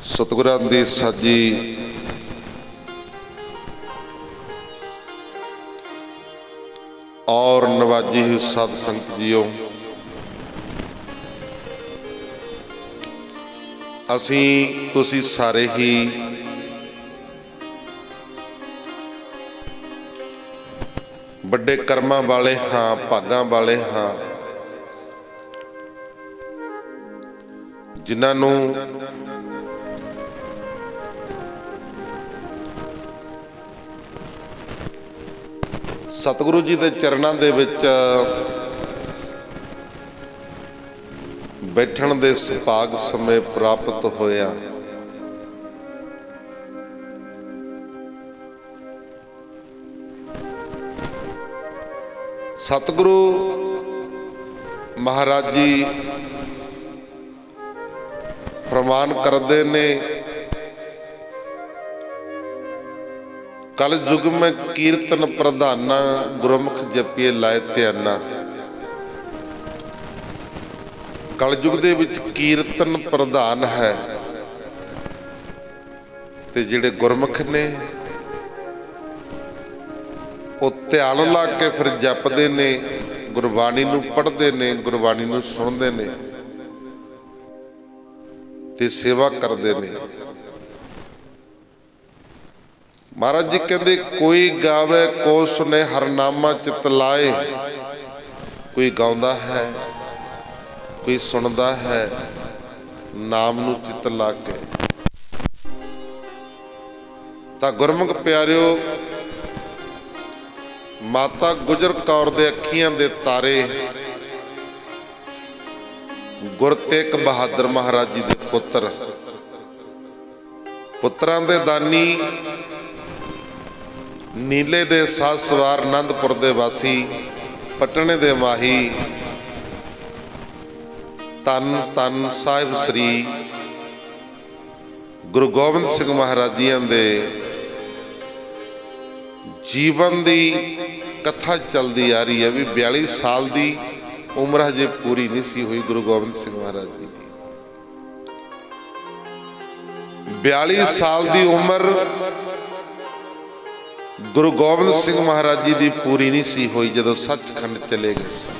सतगुरां दी साजी और नवाजी हुई साध संगत जीओ, असी तुसी सारे ही बड़े कर्मां वाले हाँ, भागां वाले हाँ, जिन्हां नूं सतगुरु जी के चरणों दे विच बैठण दे सुभाग समय प्राप्त होया। सतगुरु महाराज जी प्रमाण करते ने, कल युग में कीर्तन प्रधाना, गुरमुख जपिए लाए ध्याना। कल युग दे विच कीर्तन प्रधान है ते जिहड़े गुरमुख ने वो ध्यान ला के फिर जपदे ने, गुरबाणी नूं पढ़दे ने, गुरबाणी नूं सुणदे ने ते सेवा करदे ने। महाराज जी कहते कोई गावे को सुने हरनामा चित लाए। कोई गाउंदा है, कोई सुनदा है, नाम नू चित ला के। तां गुरमुख प्यारिओ, माता गुजर कौर दे अखियां दे तारे गुर तेग बहादुर महाराज जी दे पुत्र, पुत्रां दे दानी, नीले दे साज सवार, आनंदपुर दे वासी, पटने दे माही, तन तन साहिब श्री गुरु गोबिंद सिंह महाराज जी दे जीवन दी कथा चलती आ रही है भी 42 साल की उम्र हजे पूरी नहीं सी हुई गुरु गोबिंद सिंह महाराज जी की। 42 साल की उम्र गुरु गोबिंद सिंह महाराज जी की पूरी नहीं सी हुई जदों सचखंड चले गए सन।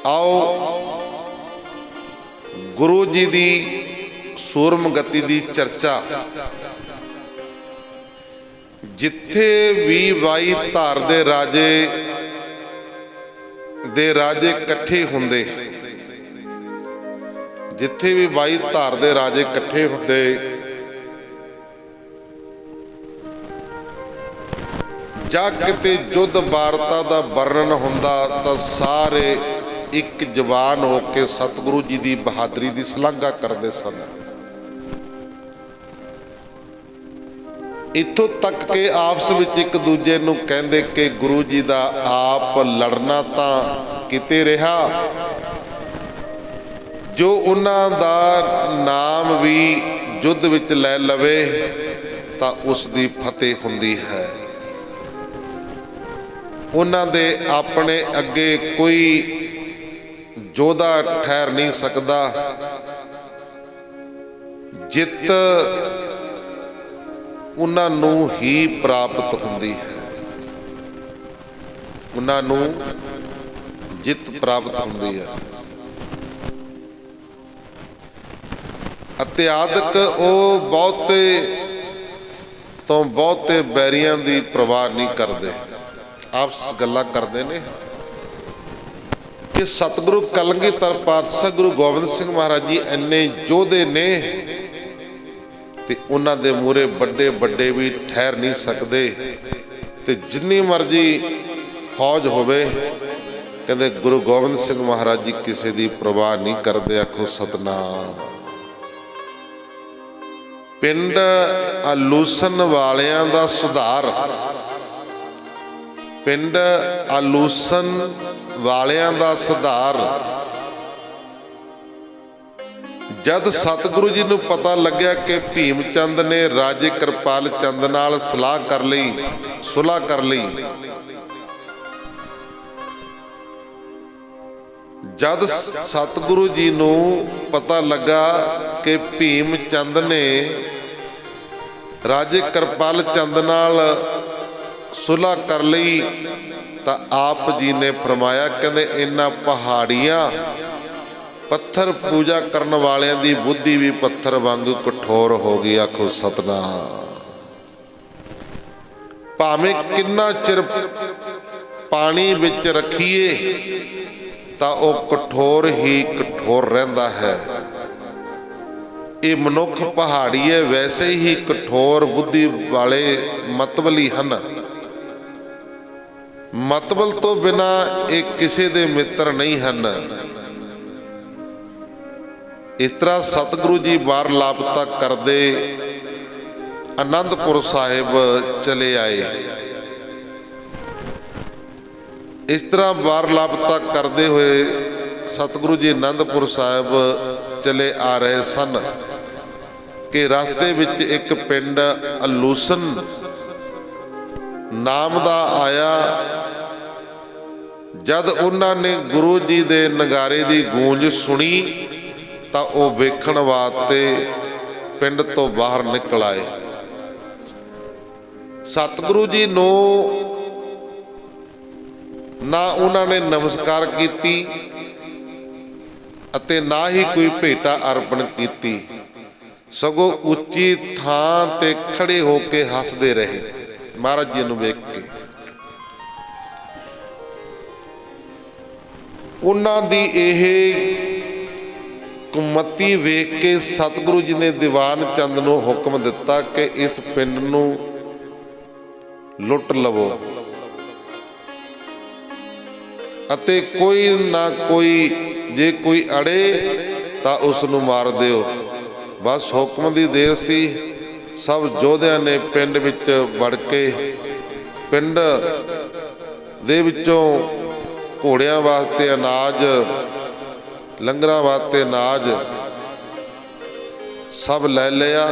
आओ गुरु जी की सूरम गति की चर्चा, जिथे भी 22 धार दे राजे इकट्ठे हुंदे, जिथे भी 22 धार दे राजे इकट्ठे हुंदे, जा किते युद्ध वारता दा वर्णन हुंदा तां सारे एक जवान होके सतगुरु जी की बहादुरी की सलाघा करते सन। इत्थों तक के आपस में एक दूजे नूं कहंदे कि गुरु जी का आप लड़ना तां किते रहा, जो उन्हां दा नाम भी युद्ध विच लै लवे तां उसदी फतेह हुंदी है। उन्हां दे अपने अगे कोई जोधा ठहर नहीं सकता। जित उन्हां नूं ही प्राप्त हुंदी है, उन्हां नूं जित प्राप्त हुंदी है। अत्यादक वो बहुते तो बहुते बैरियां की परवाह नहीं करते, आपस गल्लां करते ने कि सतगुरु कलगीधर पातशाह गुरु गोबिंद सिंह महाराज जी इन्ने योधे ने ते उन्हां दे मूहरे बड़े बड़े भी ठहर नहीं सकते, ते जिन्नी मर्जी फौज होवे कहते गुरु गोबिंद सिंह महाराज जी किसी की परवाह नहीं करते। आखो सतनाम। पिंड आलूसन वालियां दा सुधार, पिंड आलूसन वालियां दा सुधार, जद सतगुरु जी नूं पता लग्या कि भीम चंद ने राजे कृपाल चंद नाल सलाह कर लई, सुलह कर लई, जद सतगुरु जी नूं पता लगा कि भीम चंद ने राजे कृपाल चंद नाल सुलह कर लई, तो आप जी ने फरमाया कहंदे इन्हां पहाड़ियां पत्थर पूजा करन वालियां दी बुद्धि भी पत्थर वांगू कठोर हो गई। आखो सतनाम। भावें किन्ना चिर पानी विच रखीए तां ओह कठोर ही कठोर रहिंदा है। ये मनुख पहाड़ीए वैसे ही कठोर बुद्धि वाले मतबली हन। मतबल तो बिना एक किसी दे मित्र नहीं हन। इस तरह सतगुरु जी बार लापता करदे आनंदपुर साहिब चले आए। इस तरह बार लापता करते हुए सतगुरु जी आनंदपुर साहिब चले आ रहे सन कि रास्ते विच एक पिंड अलूसन नाम दा आया। जद उन्होंने गुरु जी दे नगारे दी गूंज सुनी तो वह वेखण वास्ते पिंड तो बाहर निकल आए। सतगुरु जी नूं ना उन्होंने नमस्कार की अते ना ही कोई भेटा अर्पण की, सगों उच्ची थां ते खड़े होके हसदे रहे महाराज जी नूं वेख के। उन्हां दी इह कुमती वेख के सतगुरु जी ने दीवान चंद नूं हुक्म दिता कि इस पिंड नूं लुट लवो अते कोई ना कोई जे कोई अड़े तां उस नूं मार दिओ। बस हुक्म दी देर सी। सब योधियां ने पिंड विच वड़ के पिंड दे विचों घोड़ियां वास्ते अनाज, लंगरां वास्ते अनाज सब लै लिया।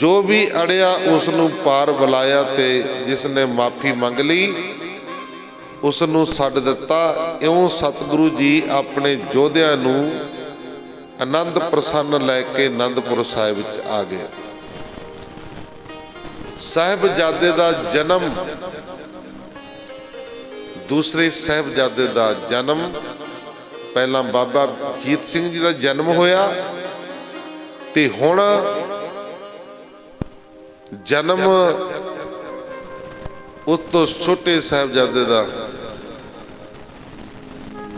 जो भी अड़िया उसनूं पार बुलाया ते जिसने माफ़ी मंग ली उसनूं छड्ड दिता। इउं सतगुरु जी अपने योधियां नूं आनंद प्रसन्न लैके आनंदपुर साहिब विच आ गए। साहिबजादे दा जन्म, दूसरे साहिबजादे दा जन्म पहला बाबा जीत सिंह जी का जन्म होया ते हुण जन्म उस तो छोटे साहिबजादे दा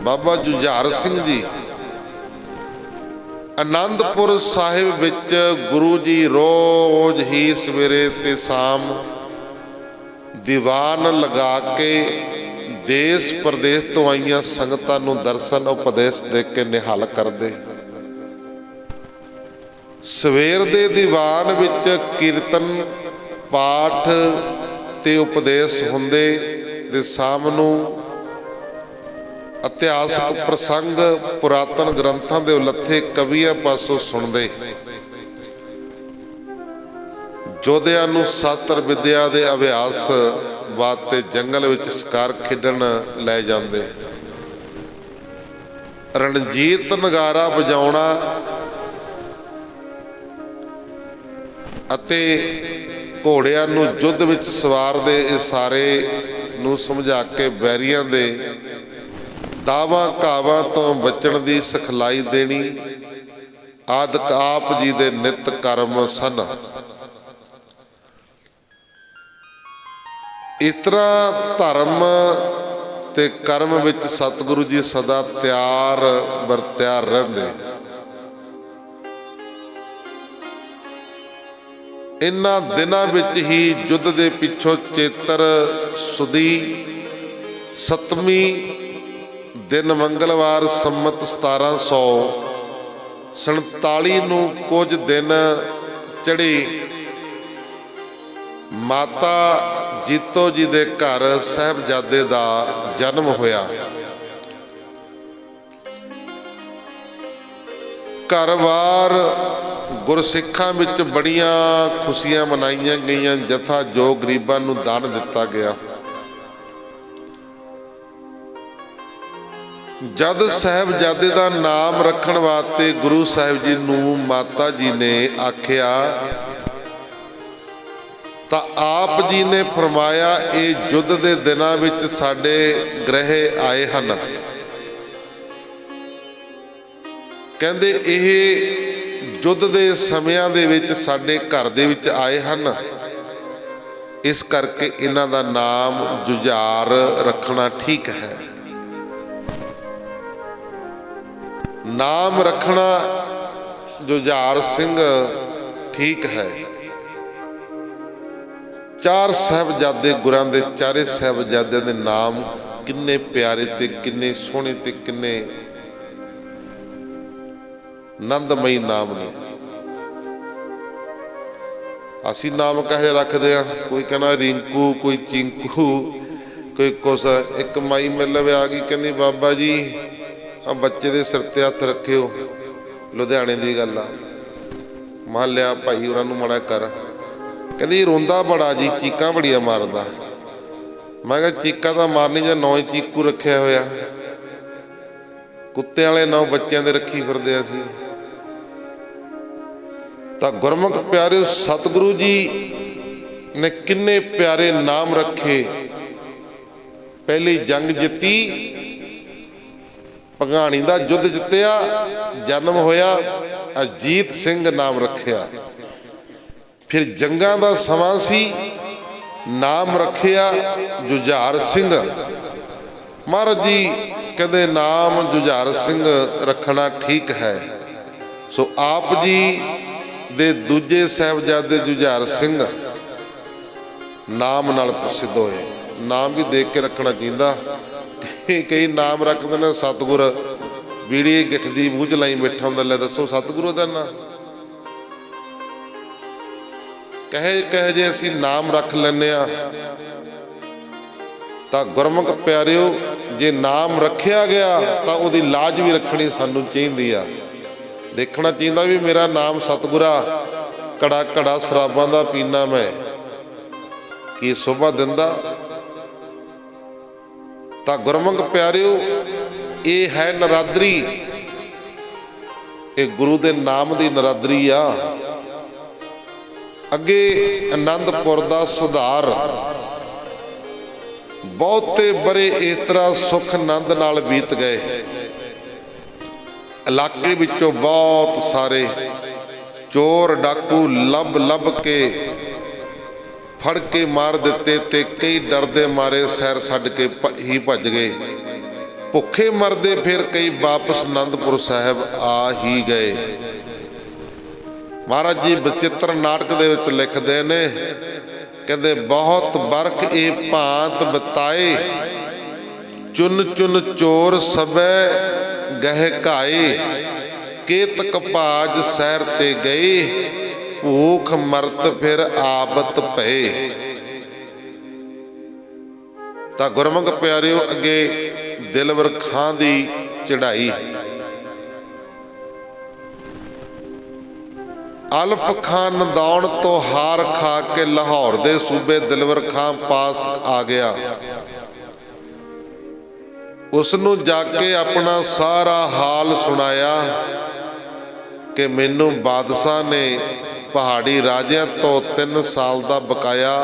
बाबा जुझार सिंह जी। आनंदपुर साहिब विच गुरु जी रोज ही सवेरे ते शाम दीवान लगा के देश प्रदेश तो आईयां संगतां नूं दर्शन उपदेश दे के निहाल करदे। सवेर दे दीवान विच कीर्तन पाठ ते उपदेश हुंदे ते शाम नूं इतिहासक प्रसंग पुरातन ग्रंथां दे उलथे कवियां पासों सुणदे। योधियां नूं शास्त्र विद्या दे अभ्यास वास्ते जंगल विच शिकार खेडण लै जांदे। रणजीत नगारा वजाउणा अते घोड़ियां नूं युद्ध विच सवार दे इशारे नूं समझा के बैरियां दे दावां कावां तो बचण दी सिखलाई देनी आदि आप जी दे नित कर्म सन। इतना धर्म ते कर्म विच सतगुरु जी सदा तैयार बर तैयार रहंदे। इन्हां दिनां विच ही युद्ध दे पिछों चेतर सुदी 7ਵੀਂ दिन मंगलवार संमत 1747 नूं कुछ दिन चढ़ी माता जीतो जी दे घर साहिबजादे दा जन्म होया। घर-बार गुरसिखां विच बड़ियां खुशियां मनाईयां गईयां। जथा जो गरीबां नूं दान दिता गया। जद साहिबजादे का नाम रखण वास्ते गुरु साहिब जी नूं माता जी ने आख्या तो आप जी ने फरमाया ये युद्ध के दिनों विच साडे ग्रह आए हन। कहंदे इह युद्ध के समयां दे विच साडे घर दे विच आए हन, इस करके इन्हां दा नाम जुझार रखना ठीक है। नाम रखना जुझार सिंह ठीक है। चार साहिबजादे गुरां दे चारे साहिबजादे दे नाम किन्ने प्यारे ते किन्ने सोहणे ते किन्ने आनंदमई नाम ने। असी नाम कहे रखते हैं, कोई कहना रिंकू, कोई चिंकू, कोई कुछ। एक माई मेरे लवे आ गई, कहनी बाबा जी आ बच्चे दे सिर ते हथ रखियो, लुधियाने की गल आ। मान लिया भाई उन्होंने माड़ा कर। कहती रोंदा बड़ा जी, चीकां बड़िया मारदा। मैं कहा चीकां तो मारनी जो नौ चीकू रखे होया, कुत्ते वाले 9 बच्चों के रखी फिरदे असीं। तो गुरमुख प्यारे सतगुरु जी ने किन्ने प्यारे नाम रखे। पहली जंग जिती, भगाणी का युद्ध जितया, जन्म होया, अजीत सिंह नाम रखिया। फिर जंगां दा समां सी, नाम रखिया जुझार सिंह। महाराज जी कहते नाम जुझार सिंह रखना ठीक है। सो आप जी दे दूजे साहिबजादे जुझार सिंह नाम नाल प्रसिद्ध होए। नाम भी देख के रखना चाहिए। कई नाम रखते हैं सतगुर, बीड़ी गिठ दी मूँह च लाई बैठा होंदा, ले दसो सतगुरु दा नाम कहे जे असी नाम रख लेने तो गुरमुख प्यारिओ जे नाम रखिया गया तो उसकी लाज भी रखनी सानू चाहिए आ। देखना चाहिए भी मेरा नाम सतगुरा, कड़ा कड़ा शराबां दा पीना मैं, की शोभा दिंदा। तो गुरमुख प्यारिओ ये है नरादरी, ये गुरु के नाम की नरादरी आ। अगे आनंदपुर दा सुधार बहुते बड़े इस तरह सुख आनंद नाल बीत गए। इलाके विचों बहुत सारे चोर डाकू लभ लभ के फड़ के मार दिते ते कई डरदे मारे सैर छड्ड के ही भज गए। भुखे मरदे फिर कई वापस आनंदपुर साहिब आ ही गए। महाराज जी बचित्र नाटक दे विच लिखदे ने, कहते बहुत बरख ए भांत बताए, चुन चुन चोर सबे गह घाए, केतक भाज सैर ते गए, भूख मरत फिर आबत भए। तां गुरमुख प्यारिओ अगे दिलवर खां दी चढ़ाई। अल्फ खां नदौण तो हार खा के लाहौर दे सूबे दिलवर खां पास आ गया। उसनू जाके अपना सारा हाल सुनाया कि मैनू बादशाह ने पहाड़ी राजियां तो 3 साल का बकाया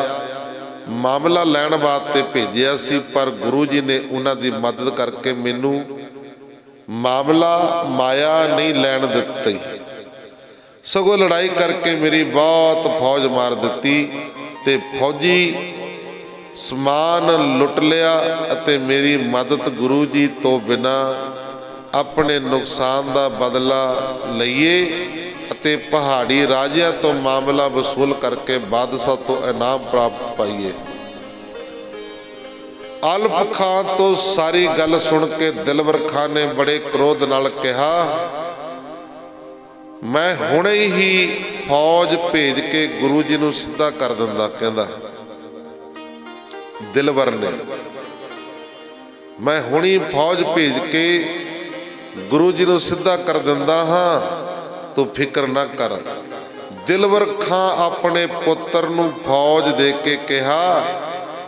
मामला लैण वास्ते भेजिया सी, पर गुरु जी ने उन्हां दी मदद करके मैनू मामला माया नहीं लैण दित्ती, सगों लड़ाई करके मेरी बहुत फौज मार दी ते फौजी समान लुट लिया अते मेरी मदद गुरु जी तो बिना अपने नुकसान का बदला लईए अते पहाड़ी राजियां तो मामला वसूल करके बादशाह तो इनाम प्राप्त पाइए। अल्फ खां तो सारी गल सुन के दिलवर खां ने बड़े क्रोध नाल कहा, मैं हुणे ही फौज भेज के गुरु जी नूं सीधा कर दिंदा। कहंदा दिलवर ने, मैं हुणी फौज भेज के गुरु जी नूं सीधा कर दिंदा हाँ, तू फिक्र ना कर। दिलवर खां अपने पुत्र नूं फौज दे के कहा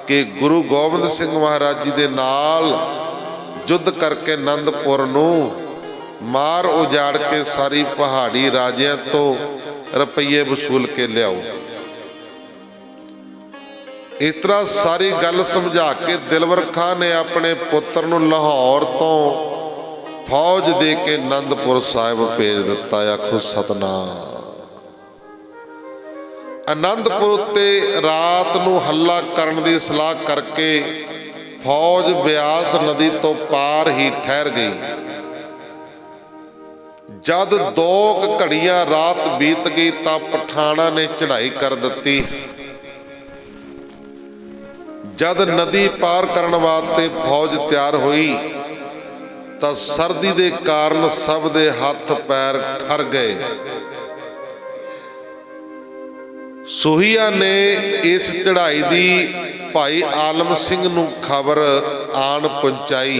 कि गुरु गोबिंद सिंह महाराज जी दे नाल युद्ध करके आनंदपुर नूं मार उजाड़ के सारी पहाड़ी राजियां तो रुपये वसूल के लियाओ। इस तरह सारी गल समझा के दिलवर खां ने अपने पुत्र नूं लाहौर तो फौज दे के आनंदपुर साहिब भेज दिता। आखो सतनाम। आनंदपुर उत्ते रात नूं हल्ला करन दी सलाह करके फौज ब्यास नदी तो पार ही ठहर गई। जद 2 घड़ियां रात बीत गई तां पठाणा ने चढ़ाई कर दी। जद नदी पार करने वास्ते फौज तैयार हुई तां सर्दी दे कारण सब दे हथ पैर ठर गए। सोहिया ने इस चढ़ाई दी भाई आलम सिंह नूं खबर आन पहुंचाई,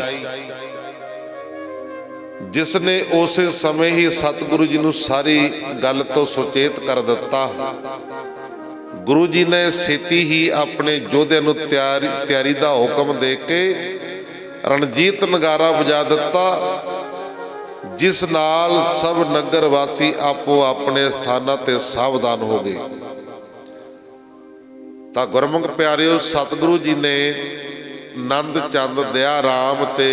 जिसने उसे समय ही सतगुरु जी नूं सारी गल तो सुचेत कर दिता। गुरु जी ने छेती ही अपने योद्धिਆਂ नूं तैयारी का हुक्म दे के रणजीत नगारा बजा दिता, जिस नाल सब नगर वासी आपो अपने स्थानां ते सावधान हो गए। तां गुरमुख प्यारिओ, सतगुरु जी ने नंद चंद दया राम ते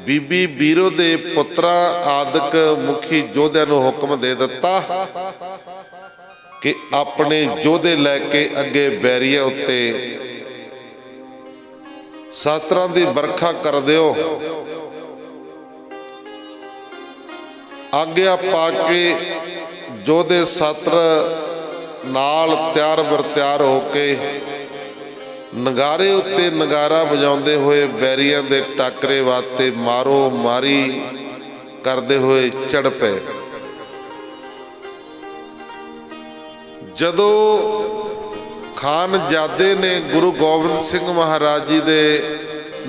बीबी बीरो दे पुत्रा आदਿਕ मुखी योद्धिਆਂ नूं हुक्म दे दिता कि अपने योद्धे लैके अगे बैरिया उत्ते सात्रां दी बरखा कर दिओ। आग्या पाके योद्धे सात्र नाल त्यार बर त्यार होके नगारे उत्ते नगारा बजाउंदे होए बैरियां दे टाकरे वास्ते मारो मारी करदे होए चढ़ पे। जदों खानजादे ने गुरु गोबिंद सिंह महाराज जी दे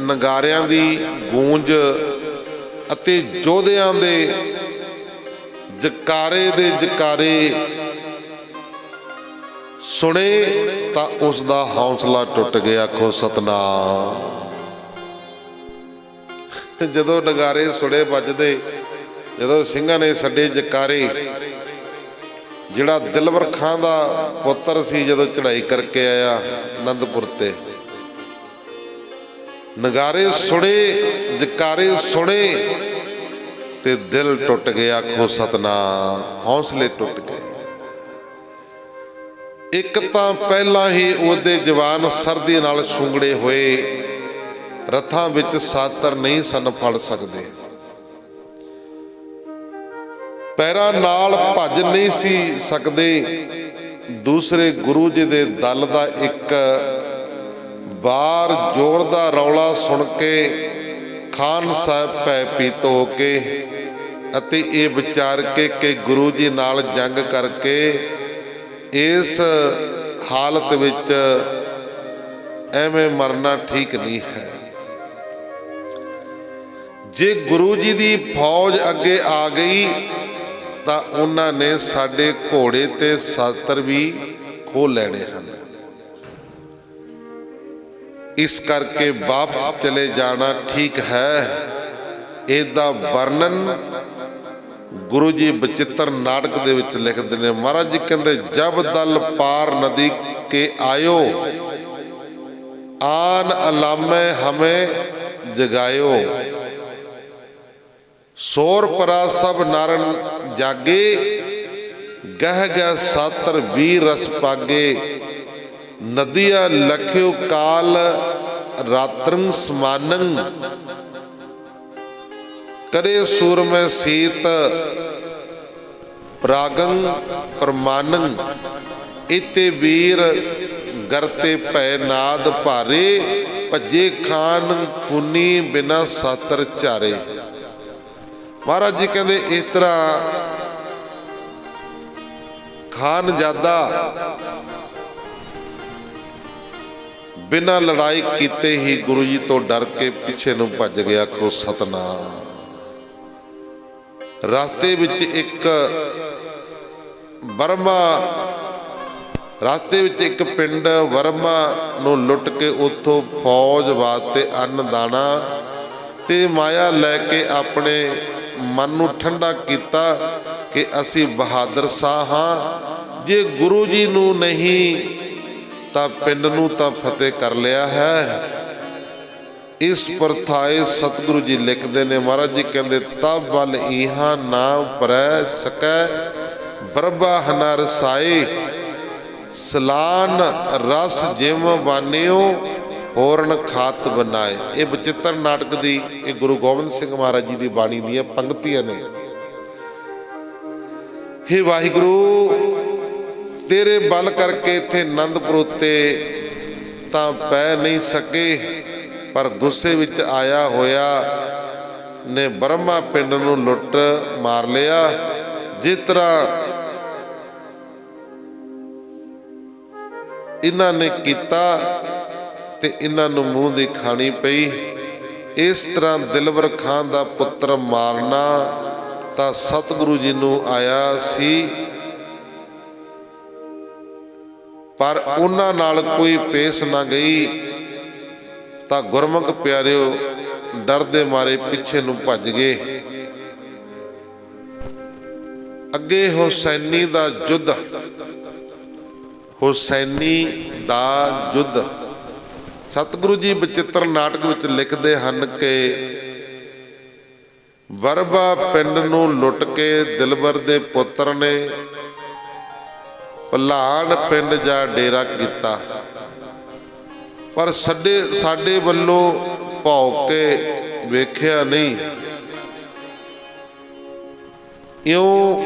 नगारियां दी गूंज अते योद्धियां दे जकारे सुने तां उसदा हौसला टुट गया। आखो सतनाम। जदों नगारे सुने बजदे, जदों सिंघां ने छड्डे जकारे, जिहड़ा दिलवर खां दा पुत्र सी जदों चढ़ाई करके आया आनंदपुर ते, नगारे सुने जकारे सुने ते दिल टुट गया। आखो सतनाम। हौसले टुट गए। एक तां पहला ही ਉਹਦੇ जवान सर्दी नाल छुंगड़े होए रथां विच सातर नहीं सन फड़ सकदे, पैरां नाल भज नहीं सी सकदे। दूसरे गुरु जी दे दल दा एक बार जोर दा रौला सुन के खान साहब भै पीत हो के अते ये विचार के गुरु जी नाल जंग करके इस हालत विच एवें मरना ठीक नहीं है। जे गुरु जी दी फौज अगे आ गई तां उन्होंने साडे घोड़े ते शास्त्र भी खो लैणे हन। इस करके वापस चले जाना ठीक है। इसदा वर्णन गुरु जी बचित्र नाटक दे विच लिखते हैं। महाराज जी कहते, जब दल पार नदी के आयो आन अलामे हमें जगायो, सोर परा सब नारन जागे, गह गह सातर वीर रस पागे, नदिया लख्यो काल रात्रं समानं, करे सूर में सीत प्रागं परमानं, इते वीर गरते पै नाद भारे, भजे खान खूनी बिना सातर चारे। महाराज जी कहते इस तरह खानजादा बिना लड़ाई कीते ही गुरु जी तो डर के पिछे नूं भज गया। आखो सतनाम। रास्ते विच एक वर्मा रास्ते विच एक पिंड वर्मा नूं लुट के उत्थों फौज वास्ते अन्न दाना ਤੇ ਮਾਇਆ ਲੈ ਕੇ ਆਪਣੇ ਮਨ ਨੂੰ ਠੰਡਾ ਕੀਤਾ ਕਿ ਅਸੀਂ ਬਹਾਦਰ ਸ਼ਾਹ ਹਾਂ। ਜੇ ਗੁਰੂ ਜੀ ਨੂੰ ਨਹੀਂ ਤਾਂ ਪਿੰਡ ਨੂੰ ਤਾਂ ਫਤਿਹ ਕਰ ਲਿਆ ਹੈ। ਇਸ ਪ੍ਰਥਾਏ ਸਤਿਗੁਰੂ ਜੀ ਲਿਖਦੇ ਨੇ, ਮਹਾਰਾਜ ਜੀ ਕਹਿੰਦੇ ਤਬ ਬਲ ਇਹਾਂ ਨਾ ਉਪਰੈ ਸਕੈ ਬਰਬਾ ਹਨਾ ਰਸਾਏ ਸਲਾਨ ਰਸ ਜਿਮ ਬਾਨਿਓ ਹੋਰਨ ਖਾਤ ਬਨਾਏ। ਇਹ ਬਚਿੱਤਰ ਨਾਟਕ ਦੀ ਇਹ ਗੁਰੂ ਗੋਬਿੰਦ ਸਿੰਘ ਮਹਾਰਾਜ ਜੀ ਦੀ ਬਾਣੀ ਦੀਆਂ ਪੰਕਤੀਆਂ ਨੇ। ਹੇ ਵਾਹਿਗੁਰੂ, ਤੇਰੇ ਬਲ ਕਰਕੇ ਇੱਥੇ ਆਨੰਦਪੁਰ ਉੱਤੇ ਤਾਂ ਪੈ ਨਹੀਂ ਸਕੇ, ਪਰ ਗੁੱਸੇ ਵਿੱਚ ਆਇਆ ਹੋਇਆ ਨੇ ਬਰਮਾ ਪਿੰਡ ਨੂੰ ਲੁੱਟ ਮਾਰ ਲਿਆ। ਜਿਸ ਤਰ੍ਹਾਂ ਇਹਨਾਂ ਨੇ ਕੀਤਾ ਤੇ ਇਹਨਾਂ ਨੂੰ ਮੂੰਹ ਦੀ ਖਾਣੀ ਪਈ। ਇਸ ਤਰ੍ਹਾਂ ਦਿਲਬਰ ਖਾਂ ਦਾ ਪੁੱਤਰ ਮਾਰਨਾ ਤਾਂ ਸਤਿਗੁਰੂ ਜੀ ਨੂੰ ਆਇਆ ਸੀ, ਪਰ ਉਹਨਾਂ ਨਾਲ ਕੋਈ ਪੇਸ਼ ਨਾ ਗਈ ਤਾਂ ਗੁਰਮੁਖ ਪਿਆਰਿਓ ਡਰ ਦੇ ਮਾਰੇ ਪਿੱਛੇ ਨੂੰ ਭੱਜ ਗਏ। ਅੱਗੇ ਹੁਸੈਨੀ ਦਾ ਯੁੱਧ, ਹੁਸੈਨੀ ਦਾ ਯੁੱਧ ਸਤਿਗੁਰੂ ਜੀ ਬਚਿੱਤਰ ਨਾਟਕ ਵਿੱਚ ਲਿਖਦੇ ਹਨ ਕਿ ਬਰਬਾ ਪਿੰਡ ਨੂੰ ਲੁੱਟ ਕੇ ਦਿਲਬਰ ਦੇ ਪੁੱਤਰ ਨੇ ਭਲਾਨ ਪਿੰਡ ਜਾ ਡੇਰਾ ਕੀਤਾ, ਪਰ ਸਾਡੇ ਵੱਲੋਂ ਭੌਂਕ ਕੇ ਵੇਖਿਆ ਨਹੀਂ। ਇਉਂ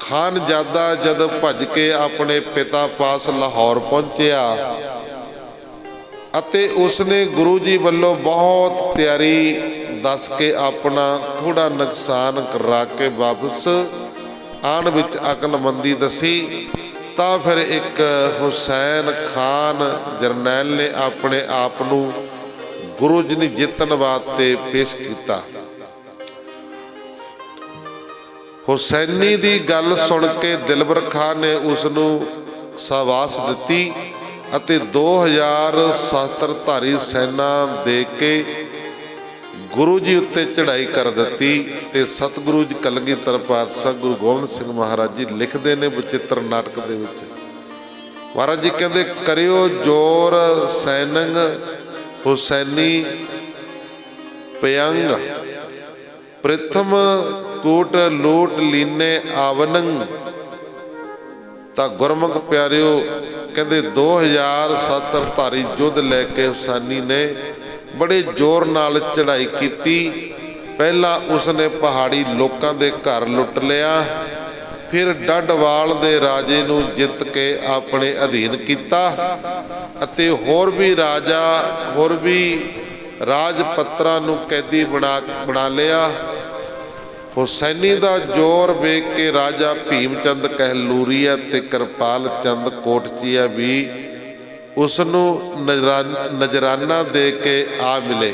ਖਾਨਜ਼ਾਦਾ ਜਦ ਭੱਜ ਕੇ ਆਪਣੇ ਪਿਤਾ ਪਾਸ ਲਾਹੌਰ ਪਹੁੰਚਿਆ ਅਤੇ ਉਸਨੇ ਗੁਰੂ ਜੀ ਵੱਲੋਂ ਬਹੁਤ ਤਿਆਰੀ ਦੱਸ ਕੇ ਆਪਣਾ ਥੋੜਾ ਨੁਕਸਾਨ ਕਰਾ ਕੇ ਵਾਪਸ ਆਉਣ ਵਿੱਚ ਅਕਲਮੰਦੀ ਦੱਸੀ, ਤਾਂ ਫਿਰ ਇੱਕ ਹੁਸੈਨ ਖਾਨ ਜਰਨੈਲ ਨੇ ਆਪਣੇ ਆਪ ਨੂੰ ਗੁਰੂ ਜੀ ਨੂੰ ਜਿੱਤਣ ਵਾਸਤੇ ਪੇਸ਼ ਕੀਤਾ। ਹੁਸੈਨੀ ਦੀ ਗੱਲ ਸੁਣ ਕੇ ਦਿਲਬਰ ਖਾਨ ਨੇ ਉਸ ਨੂੰ ਸ਼ਾਬਾਸ਼ ਦਿੱਤੀ ਅਤੇ 2000 ਸ਼ਸਤਰਧਾਰੀ ਸੈਨਾ ਦੇ ਕੇ ਗੁਰੂ ਜੀ ਉੱਤੇ ਚੜ੍ਹਾਈ ਕਰ ਦਿੱਤੀ। ਤੇ ਸਤਿਗੁਰੂ ਜੀ ਕਲਗੀਧਰ ਪਾਤਸ਼ਾਹ ਗੁਰੂ ਗੋਬਿੰਦ ਸਿੰਘ ਮਹਾਰਾਜ ਜੀ ਲਿਖਦੇ ਨੇ ਬਚਿੱਤਰ ਨਾਟਕ ਦੇ ਵਿੱਚ, ਮਹਾਰਾਜ ਜੀ ਕਹਿੰਦੇ ਕਰਿਓ ਜੋਰ ਸੈਨੰਗ ਹੁਸੈਨੀ ਪਿਯੰਗ ਪ੍ਰਥਮ ਕੋਟ ਲੋਟ ਲੀਨੇ ਆਵਨੰ। ਤਾਂ ਗੁਰਮੁਖ ਪਿਆਰਿਓ ਕਹਿੰਦੇ 2000 ਸ਼ਸਤਰਧਾਰੀ ਯੁੱਧ ਲੈ ਕੇ ਹੁਸੈਨੀ ਨੇ ਬੜੇ ਜ਼ੋਰ ਨਾਲ ਚੜ੍ਹਾਈ ਕੀਤੀ। ਪਹਿਲਾਂ ਉਸਨੇ ਪਹਾੜੀ ਲੋਕਾਂ ਦੇ ਘਰ ਲੁੱਟ ਲਿਆ, ਫਿਰ ਡੱਡਵਾਲ ਦੇ ਰਾਜੇ ਨੂੰ ਜਿੱਤ ਕੇ ਆਪਣੇ ਅਧੀਨ ਕੀਤਾ ਅਤੇ ਹੋਰ ਵੀ ਰਾਜਪੱਤਰਾਂ ਨੂੰ ਕੈਦੀ ਬਣਾ ਲਿਆ। ਹੁਸੈਨੀ ਦਾ ਜ਼ੋਰ ਵੇਖ ਕੇ ਰਾਜਾ ਭੀਮ ਚੰਦ ਕਹਿਲੂਰੀਆ ਤੇ ਕਿਰਪਾਲ ਚੰਦ ਕੋਟਚੀਆ ਵੀ ਉਸ ਨੂੰ ਨਜ਼ਰਾਨਾ ਦੇ ਕੇ ਆ ਮਿਲੇ।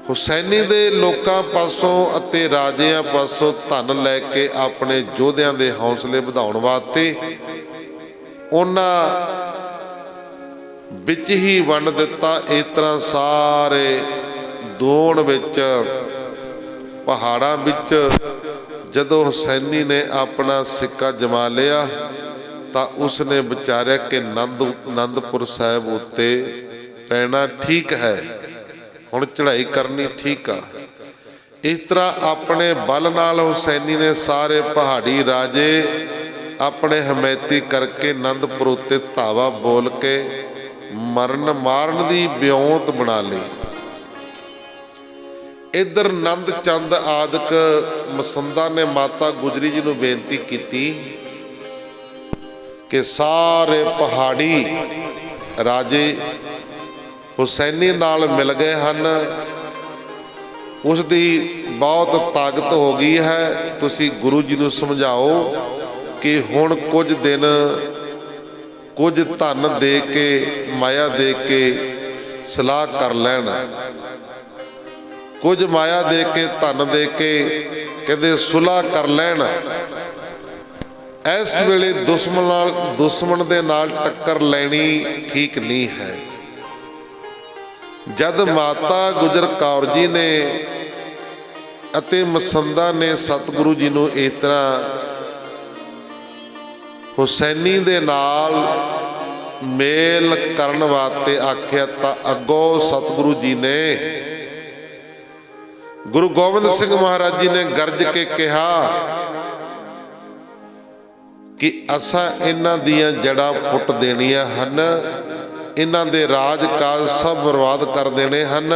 ਹੁਸੈਨੀ ਦੇ ਲੋਕਾਂ ਪਾਸੋਂ ਅਤੇ ਰਾਜਿਆਂ ਪਾਸੋਂ ਧਨ ਲੈ ਕੇ ਆਪਣੇ ਯੋਧਿਆਂ ਦੇ ਹੌਸਲੇ ਵਧਾਉਣ ਵਾਸਤੇ ਉਹਨਾਂ ਵਿੱਚ ਹੀ ਵੰਡ ਦਿੱਤਾ। ਇਸ ਤਰ੍ਹਾਂ ਸਾਰੇ ਦੌਣ ਵਿੱਚ ਪਹਾੜਾਂ ਵਿੱਚ ਜਦੋਂ ਹੁਸੈਨੀ ਨੇ ਆਪਣਾ ਸਿੱਕਾ ਜਮਾ ਲਿਆ ਤਾਂ ਉਸਨੇ ਵਿਚਾਰਿਆ ਕਿ ਆਨੰਦਪੁਰ ਸਾਹਿਬ ਉੱਤੇ ਪੈਣਾ ਠੀਕ ਹੈ, ਹੁਣ ਚੜ੍ਹਾਈ ਕਰਨੀ ਠੀਕ ਆ। ਇਸ ਤਰ੍ਹਾਂ ਆਪਣੇ ਬਲ ਨਾਲ ਹੁਸੈਨੀ ਨੇ ਸਾਰੇ ਪਹਾੜੀ ਰਾਜੇ ਆਪਣੇ ਹਮੈਤੀ ਕਰਕੇ ਆਨੰਦਪੁਰ ਉੱਤੇ ਧਾਵਾ ਬੋਲ ਕੇ ਮਾਰਨ ਦੀ ਵਿਉਂਤ ਬਣਾ ਲਈ। ਇੱਧਰ ਨੰਦ ਚੰਦ ਆਦਿਕ ਮਸੰਦਾ ਨੇ ਮਾਤਾ ਗੁਜਰੀ ਜੀ ਨੂੰ ਬੇਨਤੀ ਕੀਤੀ ਕਿ ਸਾਰੇ ਪਹਾੜੀ ਰਾਜੇ ਹੁਸੈਨੀ ਨਾਲ ਮਿਲ ਗਏ ਹਨ, ਉਸ ਦੀ ਬਹੁਤ ਤਾਕਤ ਹੋ ਗਈ ਹੈ। ਤੁਸੀਂ ਗੁਰੂ ਜੀ ਨੂੰ ਸਮਝਾਓ ਕਿ ਹੁਣ ਕੁਝ ਦਿਨ ਕੁਝ ਧਨ ਦੇ ਕੇ ਮਾਇਆ ਦੇ ਕੇ ਸਲਾਹ ਕਰ ਲੈਣ, ਕੁਝ ਮਾਇਆ ਦੇ ਕੇ ਧਨ ਦੇ ਕੇ ਕਹਿੰਦੇ ਸੁਲਾਹ ਕਰ ਲੈਣ। ਇਸ ਵੇਲੇ ਦੁਸ਼ਮਣ ਦੇ ਨਾਲ ਟੱਕਰ ਲੈਣੀ ਠੀਕ ਨਹੀਂ ਹੈ। जद माता गुजर कौर जी ने ਅਤੇ ਮਸੰਦਾ ਨੇ ਸਤਿਗੁਰੂ ਜੀ ਨੂੰ ਇਸ ਤਰ੍ਹਾਂ ਹੁਸੈਨੀ ਦੇ ਨਾਲ ਮੇਲ ਕਰਨ ਵਾਸਤੇ ਆਖਿਆ ਤਾਂ ਅੱਗੋਂ ਸਤਿਗੁਰੂ ਜੀ ਨੇ ਗੁਰੂ ਗੋਬਿੰਦ ਸਿੰਘ ਮਹਾਰਾਜ ਜੀ ਨੇ ਗਰਜ ਕੇ ਕਿਹਾ ਕਿ ਅਸਾਂ ਇਹਨਾਂ ਦੀਆਂ ਜੜ੍ਹਾਂ ਪੁੱਟ ਦੇਣੀਆਂ ਹਨ, ਇਹਨਾਂ ਦੇ ਰਾਜ ਕਾਜ ਸਭ ਬਰਬਾਦ ਕਰ ਦੇਣੇ ਹਨ,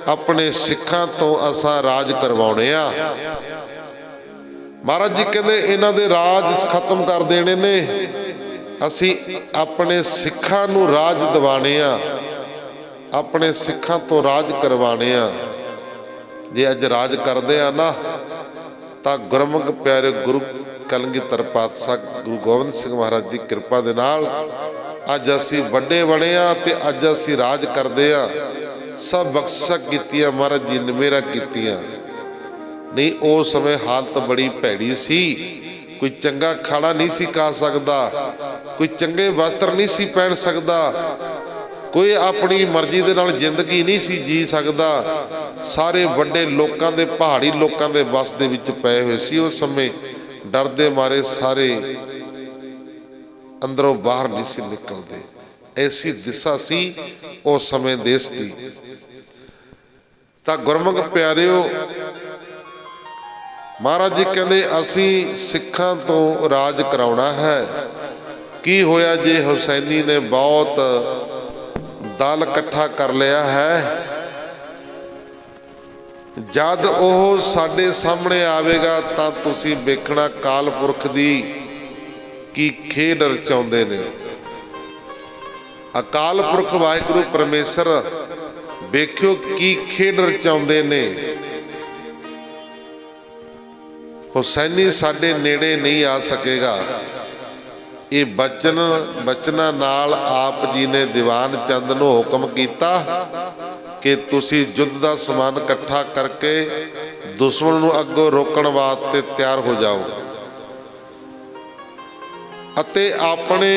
ਆਪਣੇ ਸਿੱਖਾਂ ਤੋਂ ਅਸਾਂ ਰਾਜ ਕਰਵਾਉਣੇ ਆ। ਮਹਾਰਾਜ ਜੀ ਕਹਿੰਦੇ ਇਹਨਾਂ ਦੇ ਰਾਜ ਖਤਮ ਕਰ ਦੇਣੇ ਨੇ, ਅਸੀਂ ਆਪਣੇ ਸਿੱਖਾਂ ਨੂੰ ਰਾਜ ਦਿਵਾਣੇ ਆ, ਆਪਣੇ ਸਿੱਖਾਂ ਤੋਂ ਰਾਜ ਕਰਵਾਣੇ ਆ। ਜੇ ਅੱਜ ਰਾਜ ਕਰਦੇ ਆ ਨਾ ਤਾਂ ਗੁਰਮੁਖ ਪਿਆਰੇ ਗੁਰੂ ਕਲਗੀਧਰ ਪਾਤਸ਼ਾਹ ਗੁਰੂ ਗੋਬਿੰਦ ਸਿੰਘ ਮਹਾਰਾਜ ਦੀ ਕਿਰਪਾ ਦੇ ਨਾਲ ਅੱਜ ਅਸੀਂ ਵੱਡੇ ਬਣੇ ਆ ਤੇ ਅੱਜ ਅਸੀਂ ਰਾਜ ਕਰਦੇ ਆ। ਸਭ ਬਖਸ਼ਿਸ਼ਾਂ ਕੀਤੀਆਂ ਮਹਾਰਾਜ ਜੀ ਨੇ ਮੇਰਾ ਕੀਤੀਆਂ। ਨਹੀਂ ਉਸ ਸਮੇਂ ਹਾਲਤ ਬੜੀ ਭੈੜੀ ਸੀ, ਕੋਈ ਚੰਗਾ ਖਾਣਾ ਨਹੀਂ ਸੀ ਖਾ ਸਕਦਾ, ਕੋਈ ਚੰਗੇ ਵਸਤਰ ਨਹੀਂ ਸੀ ਪਹਿਨ ਸਕਦਾ, ਕੋਈ ਆਪਣੀ ਮਰਜ਼ੀ ਦੇ ਨਾਲ ਜ਼ਿੰਦਗੀ ਨਹੀਂ ਸੀ ਜੀ ਸਕਦਾ। ਸਾਰੇ ਵੱਡੇ ਲੋਕਾਂ ਦੇ ਪਹਾੜੀ ਲੋਕਾਂ ਦੇ ਵਸ ਦੇ ਵਿੱਚ ਪਏ ਹੋਏ ਸੀ। ਉਸ ਸਮੇਂ ਡਰਦੇ ਮਾਰੇ ਸਾਰੇ ਅੰਦਰੋਂ ਬਾਹਰ ਨਹੀਂ ਸੀ ਨਿਕਲਦੇ। ਐਸੀ ਦਿਸ਼ਾ ਸੀ ਉਸ ਸਮੇਂ ਦੇਸ਼ ਦੀ। ਤਾਂ ਗੁਰਮੁਖ ਪਿਆਰਿਓ ਮਹਾਰਾਜ ਜੀ ਕਹਿੰਦੇ ਅਸੀਂ ਸਿੱਖਾਂ ਤੋਂ ਰਾਜ ਕਰਾਉਣਾ ਹੈ। ਕੀ ਹੋਇਆ ਜੇ ਹੁਸੈਨੀ ਨੇ ਬਹੁਤ ਦਲ ਇਕੱਠਾ ਕਰ ਲਿਆ ਹੈ, ਜਦ ਉਹ ਸਾਡੇ ਸਾਹਮਣੇ ਆਵੇਗਾ ਤਾਂ ਤੁਸੀਂ ਵੇਖਣਾ ਕਾਲ ਪੁਰਖ ਦੀ ਕੀ ਖੇਡ ਰਚਾਉਂਦੇ ਨੇ। ਅਕਾਲ ਪੁਰਖ ਵਾਹਿਗੁਰੂ ਪਰਮੇਸ਼ਰ ਵੇਖਿਓ ਕੀ ਖੇਡ ਰਚਾਉਂਦੇ ਨੇ। ਹੁਸੈਨੀ ਸਾਡੇ ਨੇੜੇ ਨਹੀਂ ਆ ਸਕੇਗਾ। ਇਹ ਬਚਨਾਂ ਨਾਲ ਆਪ ਜੀ ਨੇ ਦੀਵਾਨ ਚੰਦ ਨੂੰ ਹੁਕਮ ਕੀਤਾ ਕਿ ਤੁਸੀਂ ਯੁੱਧ ਦਾ ਸਮਾਨ ਇਕੱਠਾ ਕਰਕੇ ਦੁਸ਼ਮਣ ਨੂੰ ਅੱਗੋਂ ਰੋਕਣ ਵਾਸਤੇ ਤਿਆਰ ਹੋ ਜਾਓ ਅਤੇ ਆਪਣੇ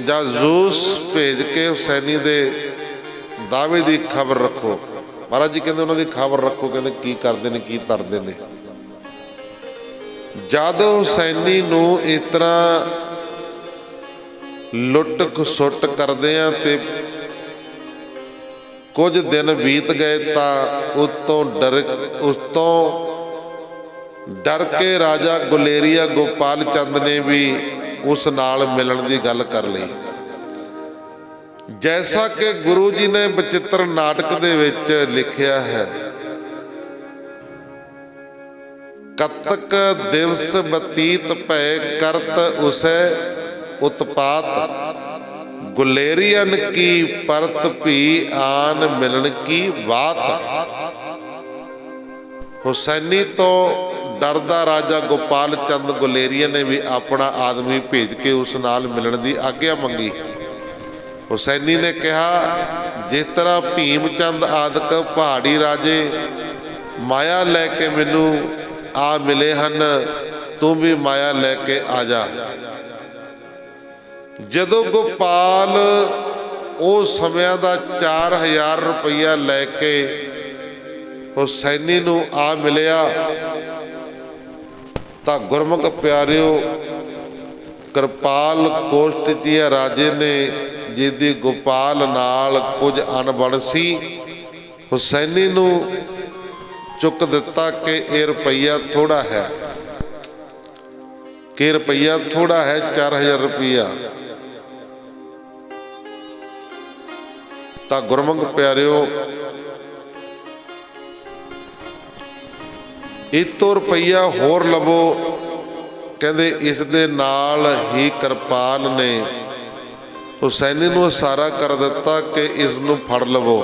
ਜਾਸੂਸ ਭੇਜ ਕੇ ਹੁਸੈਨੀ ਦੇ ਦਾਅਵੇ ਦੀ ਖਬਰ ਰੱਖੋ। ਮਹਾਰਾਜ ਜੀ ਕਹਿੰਦੇ ਉਹਨਾਂ ਦੀ ਖਬਰ ਰੱਖੋ, ਕਹਿੰਦੇ ਕੀ ਕਰਦੇ ਨੇ ਕੀ ਤਰਦੇ ਨੇ। ਜਦ ਹੁਸੈਨੀ ਨੂੰ ਇਸ ਤਰ੍ਹਾਂ ਲੁੱਟ ਖਸੁੱਟ ਕਰਦੇ ਆ ਤੇ ਕੁਝ ਦਿਨ ਬੀਤ ਗਏ ਤਾਂ ਉਸ ਤੋਂ ਡਰ ਕੇ ਰਾਜਾ ਗੁਲੇਰੀਆ ਗੋਪਾਲ ਚੰਦ ਨੇ ਵੀ ਉਸ ਨਾਲ ਮਿਲਣ ਦੀ ਗੱਲ ਕਰ ਲਈ। ਜੈਸਾ ਕਿ ਗੁਰੂ ਜੀ ਨੇ ਬਚਿੱਤਰ ਨਾਟਕ ਦੇ ਵਿੱਚ ਲਿਖਿਆ ਹੈ, ਕਤਕ ਦਿਵਸ ਬਤੀਤ ਭੈ ਕਰਤ ਉਸੈ ਉਤਪਾਤ, ਗੁਲੇਰੀਅਨ ਕੀ ਪਰਤ ਭੀ ਆਨ ਮਿਲਣ ਕੀ ਬਾਤ। ਹੁਸੈਨੀ ਤੋਂ ਡਰਦਾ ਰਾਜਾ ਗੋਪਾਲ ਚੰਦ ਗੁਲੇਰੀਆ ਨੇ ਵੀ ਆਪਣਾ ਆਦਮੀ ਭੇਜ ਕੇ ਉਸ ਨਾਲ ਮਿਲਣ ਦੀ ਆਗਿਆ ਮੰਗੀ। ਹੁਸੈਨੀ ਨੇ ਕਿਹਾ ਜਿਸ ਤਰ੍ਹਾਂ ਭੀਮ ਚੰਦ ਆਦਿਕ ਪਹਾੜੀ ਰਾਜੇ ਮਾਇਆ ਲੈ ਕੇ ਮੈਨੂੰ ਆ ਮਿਲੇ ਹਨ, ਤੂੰ ਵੀ ਮਾਇਆ ਲੈ ਕੇ ਆ ਜਾ। ਜਦੋਂ ਗੋਪਾਲ ਉਹ ਸਮਿਆਂ ਦਾ 4000 ਰੁਪਈਆ ਲੈ ਕੇ ਹੁਸੈਨੀ ਨੂੰ ਆ ਮਿਲਿਆ ਤਾਂ ਗੁਰਮੁਖ ਪਿਆਰਿਓ ਕਿਰਪਾਲ ਕੋਸ਼ਟੀਆ ਰਾਜੇ ਨੇ ਜਿਹਦੀ ਗੋਪਾਲ ਨਾਲ ਕੁਝ ਅਣਬਣ ਸੀ ਹੁਸੈਨੀ ਨੂੰ ਚੁੱਕ ਦਿੱਤਾ ਕਿ ਇਹ ਰੁਪਈਆ ਥੋੜਾ ਹੈ, ਕਿ ਰੁਪਈਆ ਥੋੜਾ ਹੈ, 4000 ਰੁਪਈਆ। ਤਾਂ ਗੁਰਮੁਖ ਪਿਆਰਿਓ ਇਹ ਤੋਂ ਰੁਪਈਆ ਹੋਰ ਲਵੋ। ਕਹਿੰਦੇ ਇਸ ਦੇ ਨਾਲ ਹੀ ਕਿਰਪਾਲ ਨੇ ਹੁਸੈਨੀ ਨੂੰ ਇਸ਼ਾਰਾ ਕਰ ਦਿੱਤਾ ਕਿ ਇਸ ਨੂੰ ਫੜ ਲਵੋ।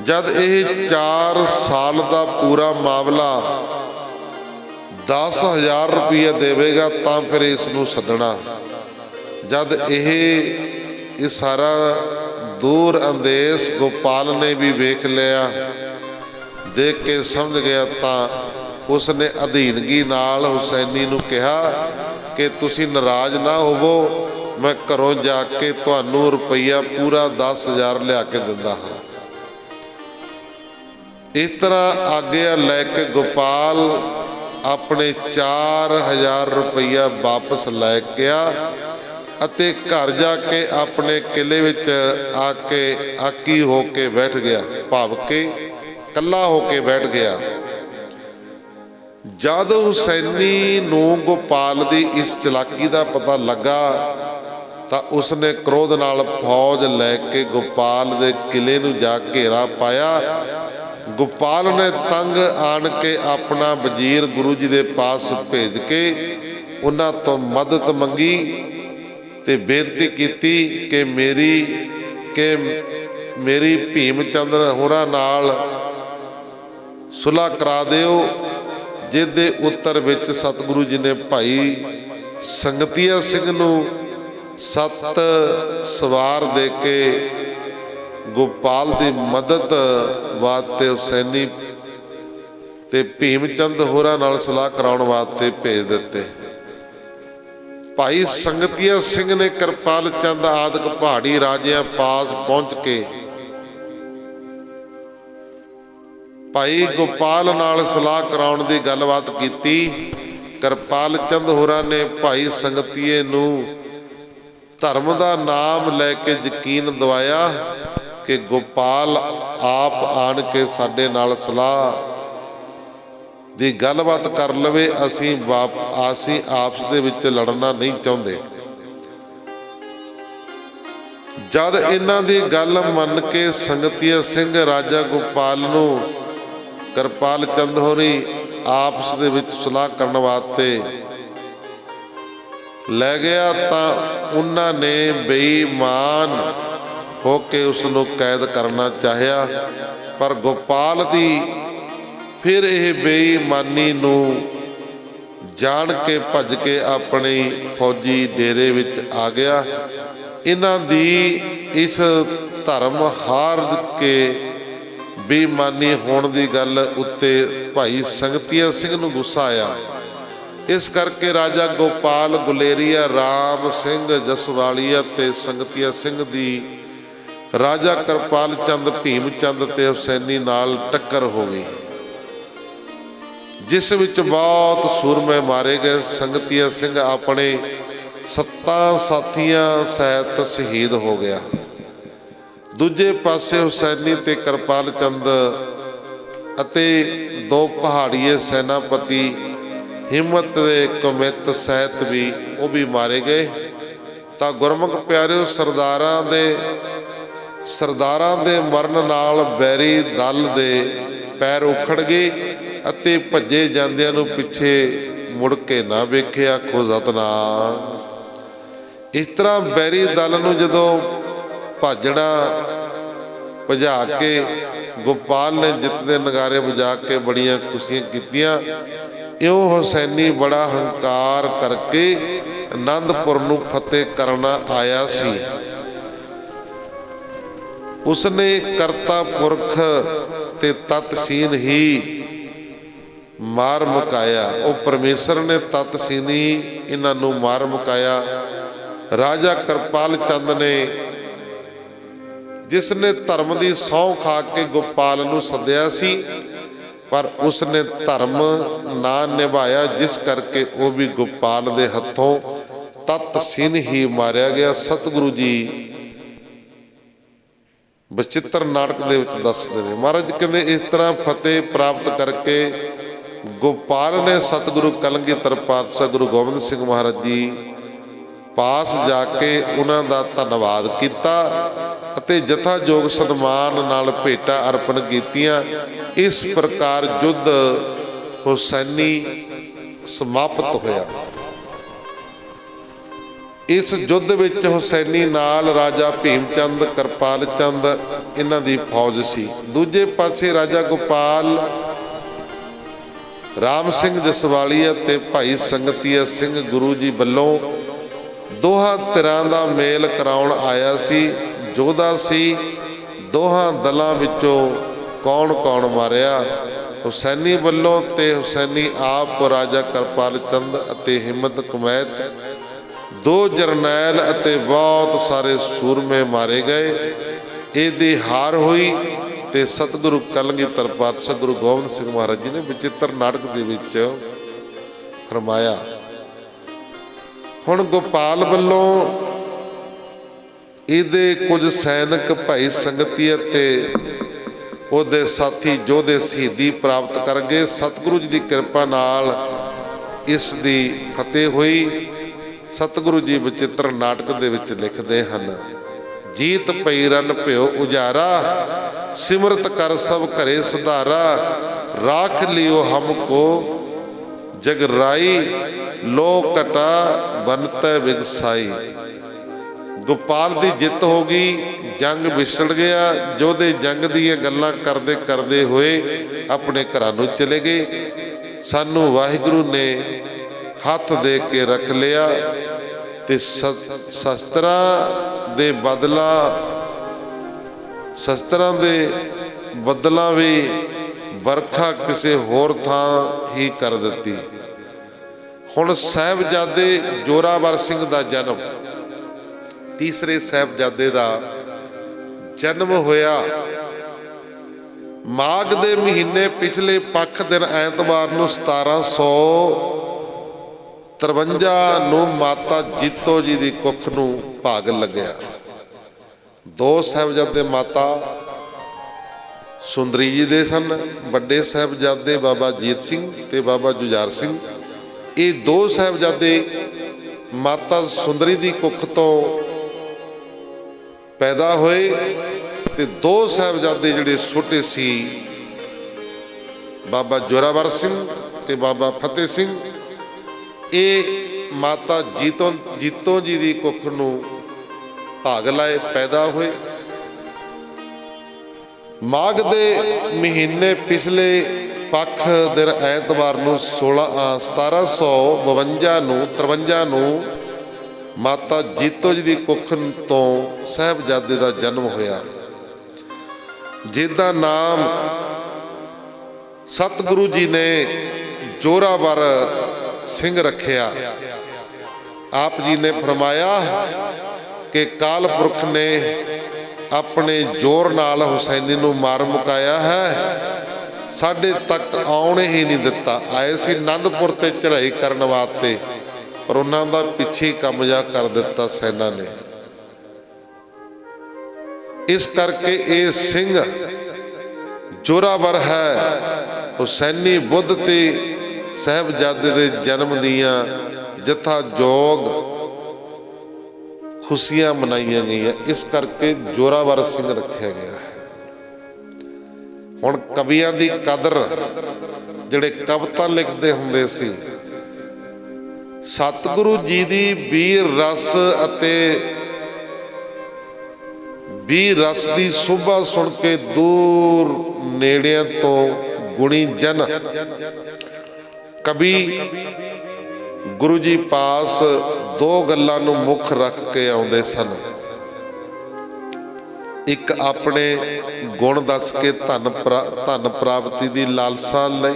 ਜਦ ਇਹ 4 ਸਾਲ ਦਾ ਪੂਰਾ ਮਾਮਲਾ 10,000 ਰੁਪਈਆ ਦੇਵੇਗਾ ਤਾਂ ਫਿਰ ਇਸ ਨੂੰ ਛੱਡਣਾ। ਜਦ ਇਹ ਸਾਰਾ ਦੂਰ ਅੰਦੇਸ਼ ਗੋਪਾਲ ਨੇ ਵੀ ਵੇਖ ਲਿਆ, ਦੇਖ ਕੇ ਸਮਝ ਗਿਆ ਤਾਂ ਉਸਨੇ ਅਧੀਨਗੀ ਨਾਲ ਹੁਸੈਨੀ ਨੂੰ ਕਿਹਾ ਕਿ ਤੁਸੀਂ ਨਾਰਾਜ਼ ਨਾ ਹੋਵੋ, मैं घरों जाके तुहानू रुपया पूरा 10,000 लिया के दिंदा हाँ। इस तरह आग्या लैके गोपाल अपने 4,000 रुपया वापस लैके आ अते घर जाके अपने किले विच आके आकी होके बैठ गया, भाव के कला होके बैठ गया। जद हुसैनी नूं गोपाल दी इस चलाकी का पता लगा तो उसने क्रोध नाल फौज लैके गोपाल दे किले नूं जा घेरा पाया। गोपाल ने तंग आन के अपना वजीर गुरु जी दे पास भेज के उन्हां तो मदद मंगी ते बेनती कीती कि मेरी भीम चंद होरां नाल सुलह करा दिओ। जिसदे उत्तर विच सतगुरु जी ने भाई संगतिया सिंह नूं 7 सवार दे के गोपाल की मदद वास्ते हुसैनी ते भीम चंद होरां नाल सलाह कराउण वास्ते भेज दिते। भाई संगतिया सिंह ने कृपाल चंद आदि पहाड़ी राजियां पास पहुंच के भाई गोपाल नाल सलाह कराउण दी गलबात कीती। कृपाल चंद होरां ने भाई संगतीए नूं धर्म दा नाम लैके यकीन दवाया कि गोपाल आप आन के साडे नाल सलाह दी गलबात कर लवे, असीं आपस दे विच लड़ना नहीं चाहुंदे। जद इन्हां दी गल मन के संगतिया सिंह राजा गोपाल नूं कृपाल चंद होरी आपस दे विच सलाह करन वास्ते लै गया तां उन्हां ने बेईमान होके उसनूं कैद करना चाहिया, पर गोपाल दी फिर यह बेईमानी नूं जान के भज के अपनी फौजी डेरे विच आ गया। इन्हां दी इस धर्म हार के बेईमानी होने की गल उत्ते भाई संगतिया सिंह नूं गुस्सा आया। इस करके राजा गोपाल गुलेरिया राम सिंह जसवालिया ते संगतिया सिंह दी राजा कृपाल चंद भीम चंद ते हुसैनी नाल टक्कर हो गई, जिस विच बहुत सूरमे मारे गए। संगतिया सिंह अपने 7 साथियां सहित शहीद हो गया। दूजे पासे हुसैनी ते कृपाल चंद अते 2 पहाड़ीए सैनापति हिम्मत दे कमित सहित भी वो भी मारे गए। तो गुरमुख प्यारिओ सरदारां दे मरण नाल बैरी दल दे पैर उखड़ गए अते भज्जे जांदियां नूं पिछे मुड़ के ना वेखिया। आखो सतनाम। इस तरह बैरी दल नूं जदों भजना भजा के गोपाल ने जित दे नगारे बजा के बड़ियां खुशियां कीतियां। इउं हुसैनी बड़ा हंकार करके आनंदपुर नूं फतेह करना आया सी। उसने करता पुरख ते तत्सीन ही मार मुकाया। वो परमेश्वर ने तत्सीन ही इन्हां नूं मार मुकाया। राजा कृपाल चंद ने जिसने धर्म की सौं खा के गोपाल नूं सद्या सी, पर उसने धर्म ना निभाया, जिस करके वो भी गोपाल दे हथों तत्सीन ही मारिया गया। सतगुरु जी बचित्र नाटक दे विच दसदे ने। महाराज कहंदे इस तरह फतेह प्राप्त करके गोपाल ने सतगुरु कलगीधर पातशाह गुरु गोबिंद सिंह महाराज जी पास जाके उन्हां दा धन्नवाद किया अते जथायोग सन्मान नाल भेटा अर्पण कीतियां। इस प्रकार युद्ध हुसैनी समाप्त होया। इस युद्ध विच हुसैनी नाल राजा भीम चंद कृपाल चंद इन्हां दी फौज सी। दूजे पासे राजा गोपाल राम सिंह जसवालिया ते भाई संगतिया सिंह गुरु जी वल्लों दोहां धिरां दा मेल कराउण आया सी। जोधा सी दोहां दलां विचों कौन कौन मारिया, हुसैनी वल्लों ते हुसैनी आप राजा कृपाल चंद अते हिम्मत कुमैत 2 ਜਰਨੈਲ ਅਤੇ ਬਹੁਤ ਸਾਰੇ ਸੂਰਮੇ ਮਾਰੇ ਗਏ। ਇਹਦੀ ਹਾਰ ਹੋਈ ਤੇ ਸਤਿਗੁਰੂ ਕਲਗੀਧਰ ਪਾਤਸ਼ਾਹ ਗੁਰੂ ਗੋਬਿੰਦ ਸਿੰਘ ਮਹਾਰਾਜ ਜੀ ਨੇ ਵਿਚਿੱਤਰ ਨਾਟਕ ਦੇ ਵਿੱਚ ਫਰਮਾਇਆ। ਹੁਣ ਗੋਪਾਲ ਵੱਲੋਂ ਇਹਦੇ ਕੁਝ ਸੈਨਿਕ ਭਾਈ ਸੰਗਤੀ ਅਤੇ ਉਹਦੇ ਸਾਥੀ ਯੋਧੇ ਸ਼ਹੀਦੀ ਪ੍ਰਾਪਤ ਕਰ ਗਏ। ਸਤਿਗੁਰੂ ਜੀ ਦੀ ਕਿਰਪਾ ਨਾਲ ਇਸ ਦੀ ਫਤਿਹ ਹੋਈ। ਸਤਿਗੁਰੂ ਜੀ ਵਿਚਿੱਤਰ ਨਾਟਕ ਦੇ ਵਿੱਚ ਲਿਖਦੇ ਹਨ, ਜੀਤ ਪਈ ਰਨ ਭਿਓ ਉਜਾਰਾ, ਸਿਮਰਤ ਕਰ ਸਭ ਘਰੇ ਸੁਧਾਰਾ, ਰਾਖ ਲਿਓ ਹਮਕੋ ਜਗਰਾਈ, ਲੋ ਕਟਾ ਬਨਤੈ ਵਿਗਸਾਈ। ਗੋਪਾਲ ਦੀ ਜਿੱਤ ਹੋ ਗਈ, ਜੰਗ ਵਿਛੜ ਗਿਆ। ਯੋਧੇ ਜੰਗ ਦੀਆਂ ਗੱਲਾਂ ਕਰਦੇ ਕਰਦੇ ਹੋਏ ਆਪਣੇ ਘਰਾਂ ਨੂੰ ਚਲੇ ਗਏ। ਸਾਨੂੰ ਵਾਹਿਗੁਰੂ ਨੇ ਹੱਥ ਦੇ ਕੇ ਰੱਖ ਲਿਆ ਤੇ ਸ਼ਸਤਰਾਂ ਦੇ ਬਦਲਾਂ ਵੀ ਵਰਖਾ ਕਿਸੇ ਹੋਰ ਥਾਂ ਹੀ ਕਰ ਦਿੱਤੀ। ਹੁਣ ਸਾਹਿਬਜ਼ਾਦੇ ਜ਼ੋਰਾਵਰ ਸਿੰਘ ਦਾ ਜਨਮ, ਤੀਸਰੇ ਸਾਹਿਬਜ਼ਾਦੇ ਦਾ ਜਨਮ ਹੋਇਆ। ਮਾਘ ਦੇ ਮਹੀਨੇ ਪਿਛਲੇ ਪੱਖ ਦਿਨ ਐਤਵਾਰ ਨੂੰ 1753 ਨੂੰ ਮਾਤਾ ਜੀਤੋ ਜੀ ਦੀ ਕੁੱਖ ਨੂੰ ਭਾਗ ਲੱਗਿਆ। 2 ਸਾਹਿਬਜ਼ਾਦੇ ਮਾਤਾ ਸੁੰਦਰੀ ਜੀ ਦੇ ਸਨ। ਵੱਡੇ ਸਾਹਿਬਜ਼ਾਦੇ ਬਾਬਾ ਜੀਤ ਸਿੰਘ ਤੇ ਬਾਬਾ ਜੁਝਾਰ ਸਿੰਘ। ਇਹ 2 ਸਾਹਿਬਜ਼ਾਦੇ ਮਾਤਾ ਸੁੰਦਰੀ ਦੀ ਕੁੱਖ ਤੋਂ ਪੈਦਾ ਹੋਏ ਤੇ 2 ਸਾਹਿਬਜ਼ਾਦੇ ਜਿਹੜੇ ਛੋਟੇ ਸੀ, ਬਾਬਾ ਜ਼ੋਰਾਵਰ ਸਿੰਘ ਤੇ ਬਾਬਾ ਫਤਿਹ ਸਿੰਘ, ਇਹ ਮਾਤਾ ਜੀਤੋ ਜੀ ਦੀ ਕੁੱਖ ਨੂੰ ਭਾਗ ਲਾਏ, ਪੈਦਾ ਹੋਏ। ਮਾਘ ਦੇ ਮਹੀਨੇ ਪਿਛਲੇ ਪੱਖ ਦਿਨ ਐਤਵਾਰ ਨੂੰ 1753 ਨੂੰ ਮਾਤਾ ਜੀਤੋ ਜੀ ਦੀ ਕੁੱਖ ਤੋਂ ਸਾਹਿਬਜ਼ਾਦੇ ਦਾ ਜਨਮ ਹੋਇਆ, ਜਿਹਦਾ ਨਾਮ ਸਤਿਗੁਰੂ ਜੀ ਨੇ ਜ਼ੋਰਾਵਰ ਸਿੰਘ ਰੱਖਿਆ। ਆਪ ਜੀ ਨੇ ਫਰਮਾਇਆ ਕਿ ਕਾਲ ਪੁਰਖ ਨੇ ਆਪਣੇ ਜ਼ੋਰ ਨਾਲ ਹੁਸੈਨੀ ਨੂੰ ਮਾਰ ਮੁਕਾਇਆ ਹੈ, ਸਾਡੇ ਤੱਕ ਆਉਣ ਹੀ ਨਹੀਂ ਦਿੱਤਾ। ਆਏ ਸੀ ਆਨੰਦਪੁਰ ਤੇ ਚੜ੍ਹਾਈ ਕਰਨ ਵਾਸਤੇ, ਪਰ ਉਹਨਾਂ ਦਾ ਪਿੱਛੇ ਕਬਜ਼ਾ ਕਰ ਦਿੱਤਾ ਸੈਨਾ ਨੇ। ਇਸ ਕਰਕੇ ਇਹ ਸਿੰਘ ਜ਼ੋਰਾਵਰ ਹੈ। ਹੁਸੈਨੀ ਬੁੱਧ ਤੇ ਸਾਹਿਬਜ਼ਾਦੇ ਦੇ ਜਨਮ ਦੀਆਂ ਜਥਾ ਜੋਗ ਖੁਸ਼ੀਆਂ ਮਨਾਈਆਂ ਗਈਆਂ, ਇਸ ਕਰਕੇ ਜ਼ੋਰਾਵਰ ਸਿੰਘ ਰੱਖਿਆ ਗਿਆ ਹੈ। ਹੁਣ ਕਵੀਆਂ ਦੀ ਕਦਰ, ਜਿਹੜੇ ਕਵਿਤਾ ਲਿਖਦੇ ਹੁੰਦੇ ਸੀ, ਸਤਿਗੁਰੂ ਜੀ ਦੀ ਵੀਰ ਰਸ ਅਤੇ ਵੀਰ ਰਸ ਦੀ ਸੋਭਾ ਸੁਣ ਕੇ ਦੂਰ ਨੇੜਿਆਂ ਤੋਂ ਗੁਣੀ ਜਨ ਕਵੀ ਗੁਰੂ ਜੀ ਪਾਸ 2 ਗੱਲਾਂ ਨੂੰ ਮੁੱਖ ਰੱਖ ਕੇ ਆਉਂਦੇ ਸਨ। ਇੱਕ ਆਪਣੇ ਗੁਣ ਦੱਸ ਕੇ ਧਨ ਪ੍ਰਾਪਤੀ ਦੀ ਲਾਲਸਾ ਲਈ,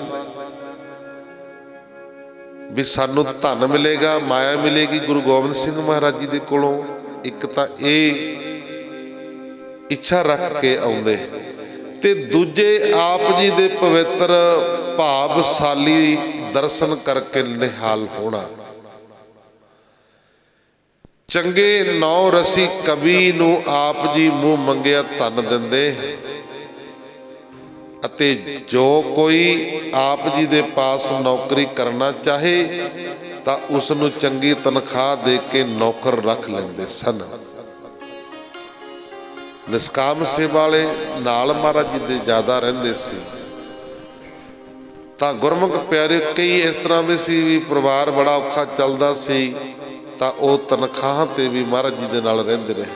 ਵੀ ਸਾਨੂੰ ਧਨ ਮਿਲੇਗਾ, ਮਾਇਆ ਮਿਲੇਗੀ ਗੁਰੂ ਗੋਬਿੰਦ ਸਿੰਘ ਮਹਾਰਾਜ ਜੀ ਦੇ ਕੋਲੋਂ। ਇੱਕ ਤਾਂ ਇਹ ਇੱਛਾ ਰੱਖ ਕੇ ਆਉਂਦੇ, ਤੇ ਦੂਜੇ ਆਪ ਜੀ ਦੇ ਪਵਿੱਤਰ ਭਾਵਸ਼ਾਲੀ ਦਰਸ਼ਨ ਕਰਕੇ ਨਿਹਾਲ ਹੋਣਾ। ਚੰਗੇ ਨੌ ਰਸੀ ਕਵੀ ਨੂੰ ਆਪ ਜੀ ਮੂੰਹ ਮੰਗਿਆ ਧਨ ਦਿੰਦੇ, ਅਤੇ ਜੋ ਕੋਈ ਆਪ ਜੀ ਦੇ ਪਾਸ ਨੌਕਰੀ ਕਰਨਾ ਚਾਹੇ ਤਾਂ ਉਸ ਨੂੰ ਚੰਗੀ ਤਨਖਾਹ ਦੇ ਕੇ ਨੌਕਰ ਰੱਖ ਲੈਂਦੇ ਸਨ। ਨਿਸ਼ਕਾਮ ਸੇਵਾ ਵਾਲੇ ਨਾਲ ਮਹਾਰਾਜ ਜੀ ਦੇ ਜ਼ਿਆਦਾ ਰਹਿੰਦੇ ਸੀ। ਤਾਂ ਗੁਰਮੁਖ ਪਿਆਰੇ ਕਈ ਇਸ ਤਰ੍ਹਾਂ ਦੇ ਸੀ ਵੀ ਪਰਿਵਾਰ ਬੜਾ ਔਖਾ ਚੱਲਦਾ ਸੀ, ਤਾਂ ਉਹ ਤਨਖਾਹਾਂ ਤੇ ਵੀ ਮਹਾਰਾਜ ਜੀ ਦੇ ਨਾਲ ਰਹਿੰਦੇ ਰਹੇ।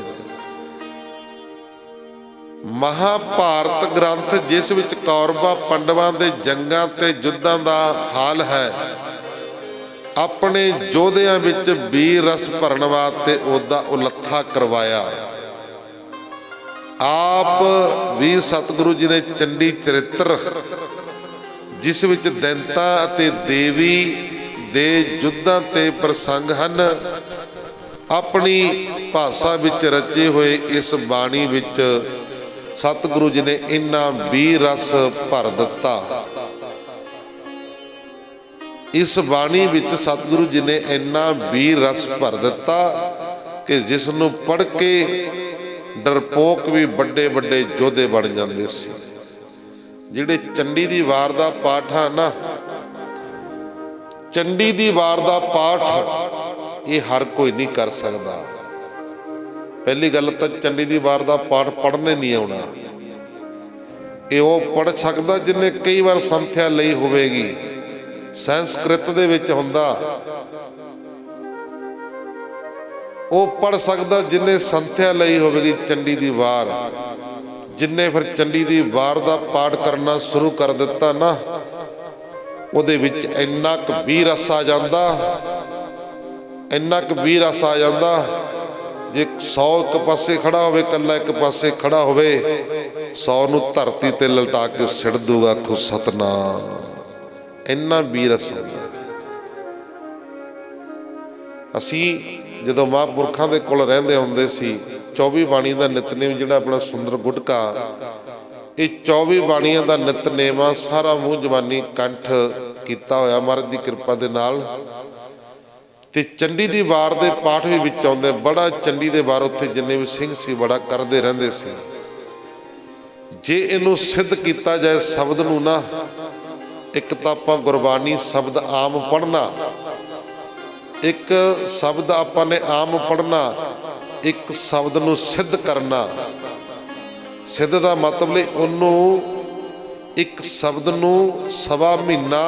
ਮਹਾਭਾਰਤ ਗ੍ਰੰਥ, ਜਿਸ ਵਿੱਚ ਕੌਰਵਾਂ ਪਾਂਡਵਾਂ ਦੇ ਜੰਗਾਂ ਤੇ ਯੁੱਧਾਂ ਦਾ ਹਾਲ ਹੈ, ਆਪਣੇ ਯੋਧਿਆਂ ਵਿੱਚ ਵੀਰ ਰਸ ਭਰਨ ਵਾਸਤੇ ਉਹਦਾ ਉਲੱਥਾ ਕਰਵਾਇਆ। ਆਪ ਵੀ ਸਤਿਗੁਰੂ ਜੀ ਨੇ ਚੰਡੀ ਚਰਿੱਤਰ, ਜਿਸ ਵਿੱਚ ਦੈਂਤਾ ਅਤੇ ਦੇਵੀ ਦੇ ਯੁੱਧਾਂ ਤੇ ਪ੍ਰਸੰਗ ਹਨ, ਆਪਣੀ ਭਾਸ਼ਾ ਵਿੱਚ ਰਚੇ ਹੋਏ ਇਸ ਬਾਣੀ ਵਿੱਚ ਸਤਿਗੁਰੂ ਜੀ ਨੇ ਇੰਨਾ ਵੀਰ ਰਸ ਭਰ ਦਿੱਤਾ। ਇਸ ਬਾਣੀ ਵਿੱਚ ਸਤਿਗੁਰੂ ਜੀ ਨੇ ਇੰਨਾ ਵੀਰ ਰਸ ਭਰ ਦਿੱਤਾ ਕਿ ਜਿਸ ਨੂੰ ਪੜ੍ਹ ਕੇ ਡਰਪੋਕ ਵੀ ਵੱਡੇ ਵੱਡੇ ਯੋਧੇ ਬਣ ਜਾਂਦੇ ਸੀ। ਜਿਹੜੇ ਚੰਡੀ ਦੀ ਵਾਰ ਦਾ ਪਾਠ ਆ ਨਾ, ਚੰਡੀ ਦੀ ਵਾਰ ਦਾ ਪਾਠ ਇਹ ਹਰ ਕੋਈ ਨਹੀਂ ਕਰ ਸਕਦਾ। ਪਹਿਲੀ ਗੱਲ ਤਾਂ ਚੰਡੀ ਦੀ ਵਾਰ ਦਾ ਪਾਠ ਪੜ੍ਹਨੇ ਨਹੀਂ ਆਉਣਾ। ਇਹ ਉਹ ਪੜ੍ਹ ਸਕਦਾ ਜਿਹਨੇ ਕਈ ਵਾਰ ਸੰਥਿਆ ਲਈ ਹੋਵੇਗੀ। ਸੰਸਕ੍ਰਿਤ ਦੇ ਵਿੱਚ ਹੁੰਦਾ, ਉਹ ਪੜ੍ਹ ਸਕਦਾ ਜਿਹਨੇ ਸੰਥਿਆ ਲਈ ਹੋਵੇਗੀ ਚੰਡੀ ਦੀ ਵਾਰ। ਜਿੰਨੇ ਫਿਰ ਚੰਡੀ ਦੀ ਵਾਰ ਦਾ ਪਾਠ ਕਰਨਾ ਸ਼ੁਰੂ ਕਰ ਦਿੱਤਾ ਨਾ, ਉਹਦੇ ਵਿੱਚ ਇੰਨਾ ਕੁ ਵੀਰ ਰਸ ਆ ਜਾਂਦਾ, ਇੰਨਾ ਕੁ ਵੀਰ ਰਸ ਆ ਜਾਂਦਾ। ਜੇ 100 ਇੱਕ ਪਾਸੇ ਖੜਾ ਹੋਵੇ, ਇਕੱਲਾ ਇੱਕ ਪਾਸੇ ਖੜਾ ਹੋਵੇ, 100 ਨੂੰ ਧਰਤੀ ਤੇ ਲਟਾ ਕੇ ਸਿੱਟ ਦੂਗਾ। ਆਖੋ ਸਤਨਾਮ। ਇੰਨਾ ਵੀਰ ਰਸ ਹੁੰਦਾ। ਅਸੀਂ ਜਦੋਂ ਮਹਾਂਪੁਰਖਾਂ ਦੇ ਕੋਲ ਰਹਿੰਦੇ ਹੁੰਦੇ ਸੀ, 24 ਬਾਣੀ ਦਾ ਨਿਤਨੇਮ ਜਿਹੜਾ ਆਪਣਾ ਸੁੰਦਰ ਗੁਟਕਾ, ਇਹ 24 ਬਾਣੀਆਂ ਦਾ ਨਿਤਨੇਮ ਆ, ਸਾਰਾ ਮੂੰਹ ਜ਼ਬਾਨੀ ਕੰਠ ਕੀਤਾ ਹੋਇਆ ਮਹਾਰਾਜ ਦੀ ਕਿਰਪਾ ਦੇ ਨਾਲ। ਤੇ ਚੰਡੀ ਦੀ ਵਾਰ ਦੇ ਪਾਠ ਵੀ ਵਿੱਚ ਆਉਂਦੇ। ਬੜਾ ਚੰਡੀ ਦੇ ਵਾਰ ਉੱਥੇ ਜਿੰਨੇ ਵੀ ਸਿੰਘ ਸੀ ਬੜਾ ਕਰਦੇ ਰਹਿੰਦੇ ਸੀ। ਜੇ ਇਹਨੂੰ ਸਿੱਧ ਕੀਤਾ ਜਾਏ ਸ਼ਬਦ ਨੂੰ ਨਾ, ਇੱਕ ਤਾਂ ਆਪਾਂ ਗੁਰਬਾਣੀ ਸ਼ਬਦ ਆਮ ਪੜ੍ਹਨਾ, ਇੱਕ ਸ਼ਬਦ ਆਪਾਂ ਨੇ ਆਮ ਪੜ੍ਹਨਾ, ਇੱਕ ਸ਼ਬਦ ਨੂੰ ਸਿੱਧ ਕਰਨਾ। ਸਿੱਧ ਦਾ ਮਤਲਬ ਹੈ ਉਹਨੂੰ ਇੱਕ ਸ਼ਬਦ ਨੂੰ ਸਵਾ ਮਹੀਨਾ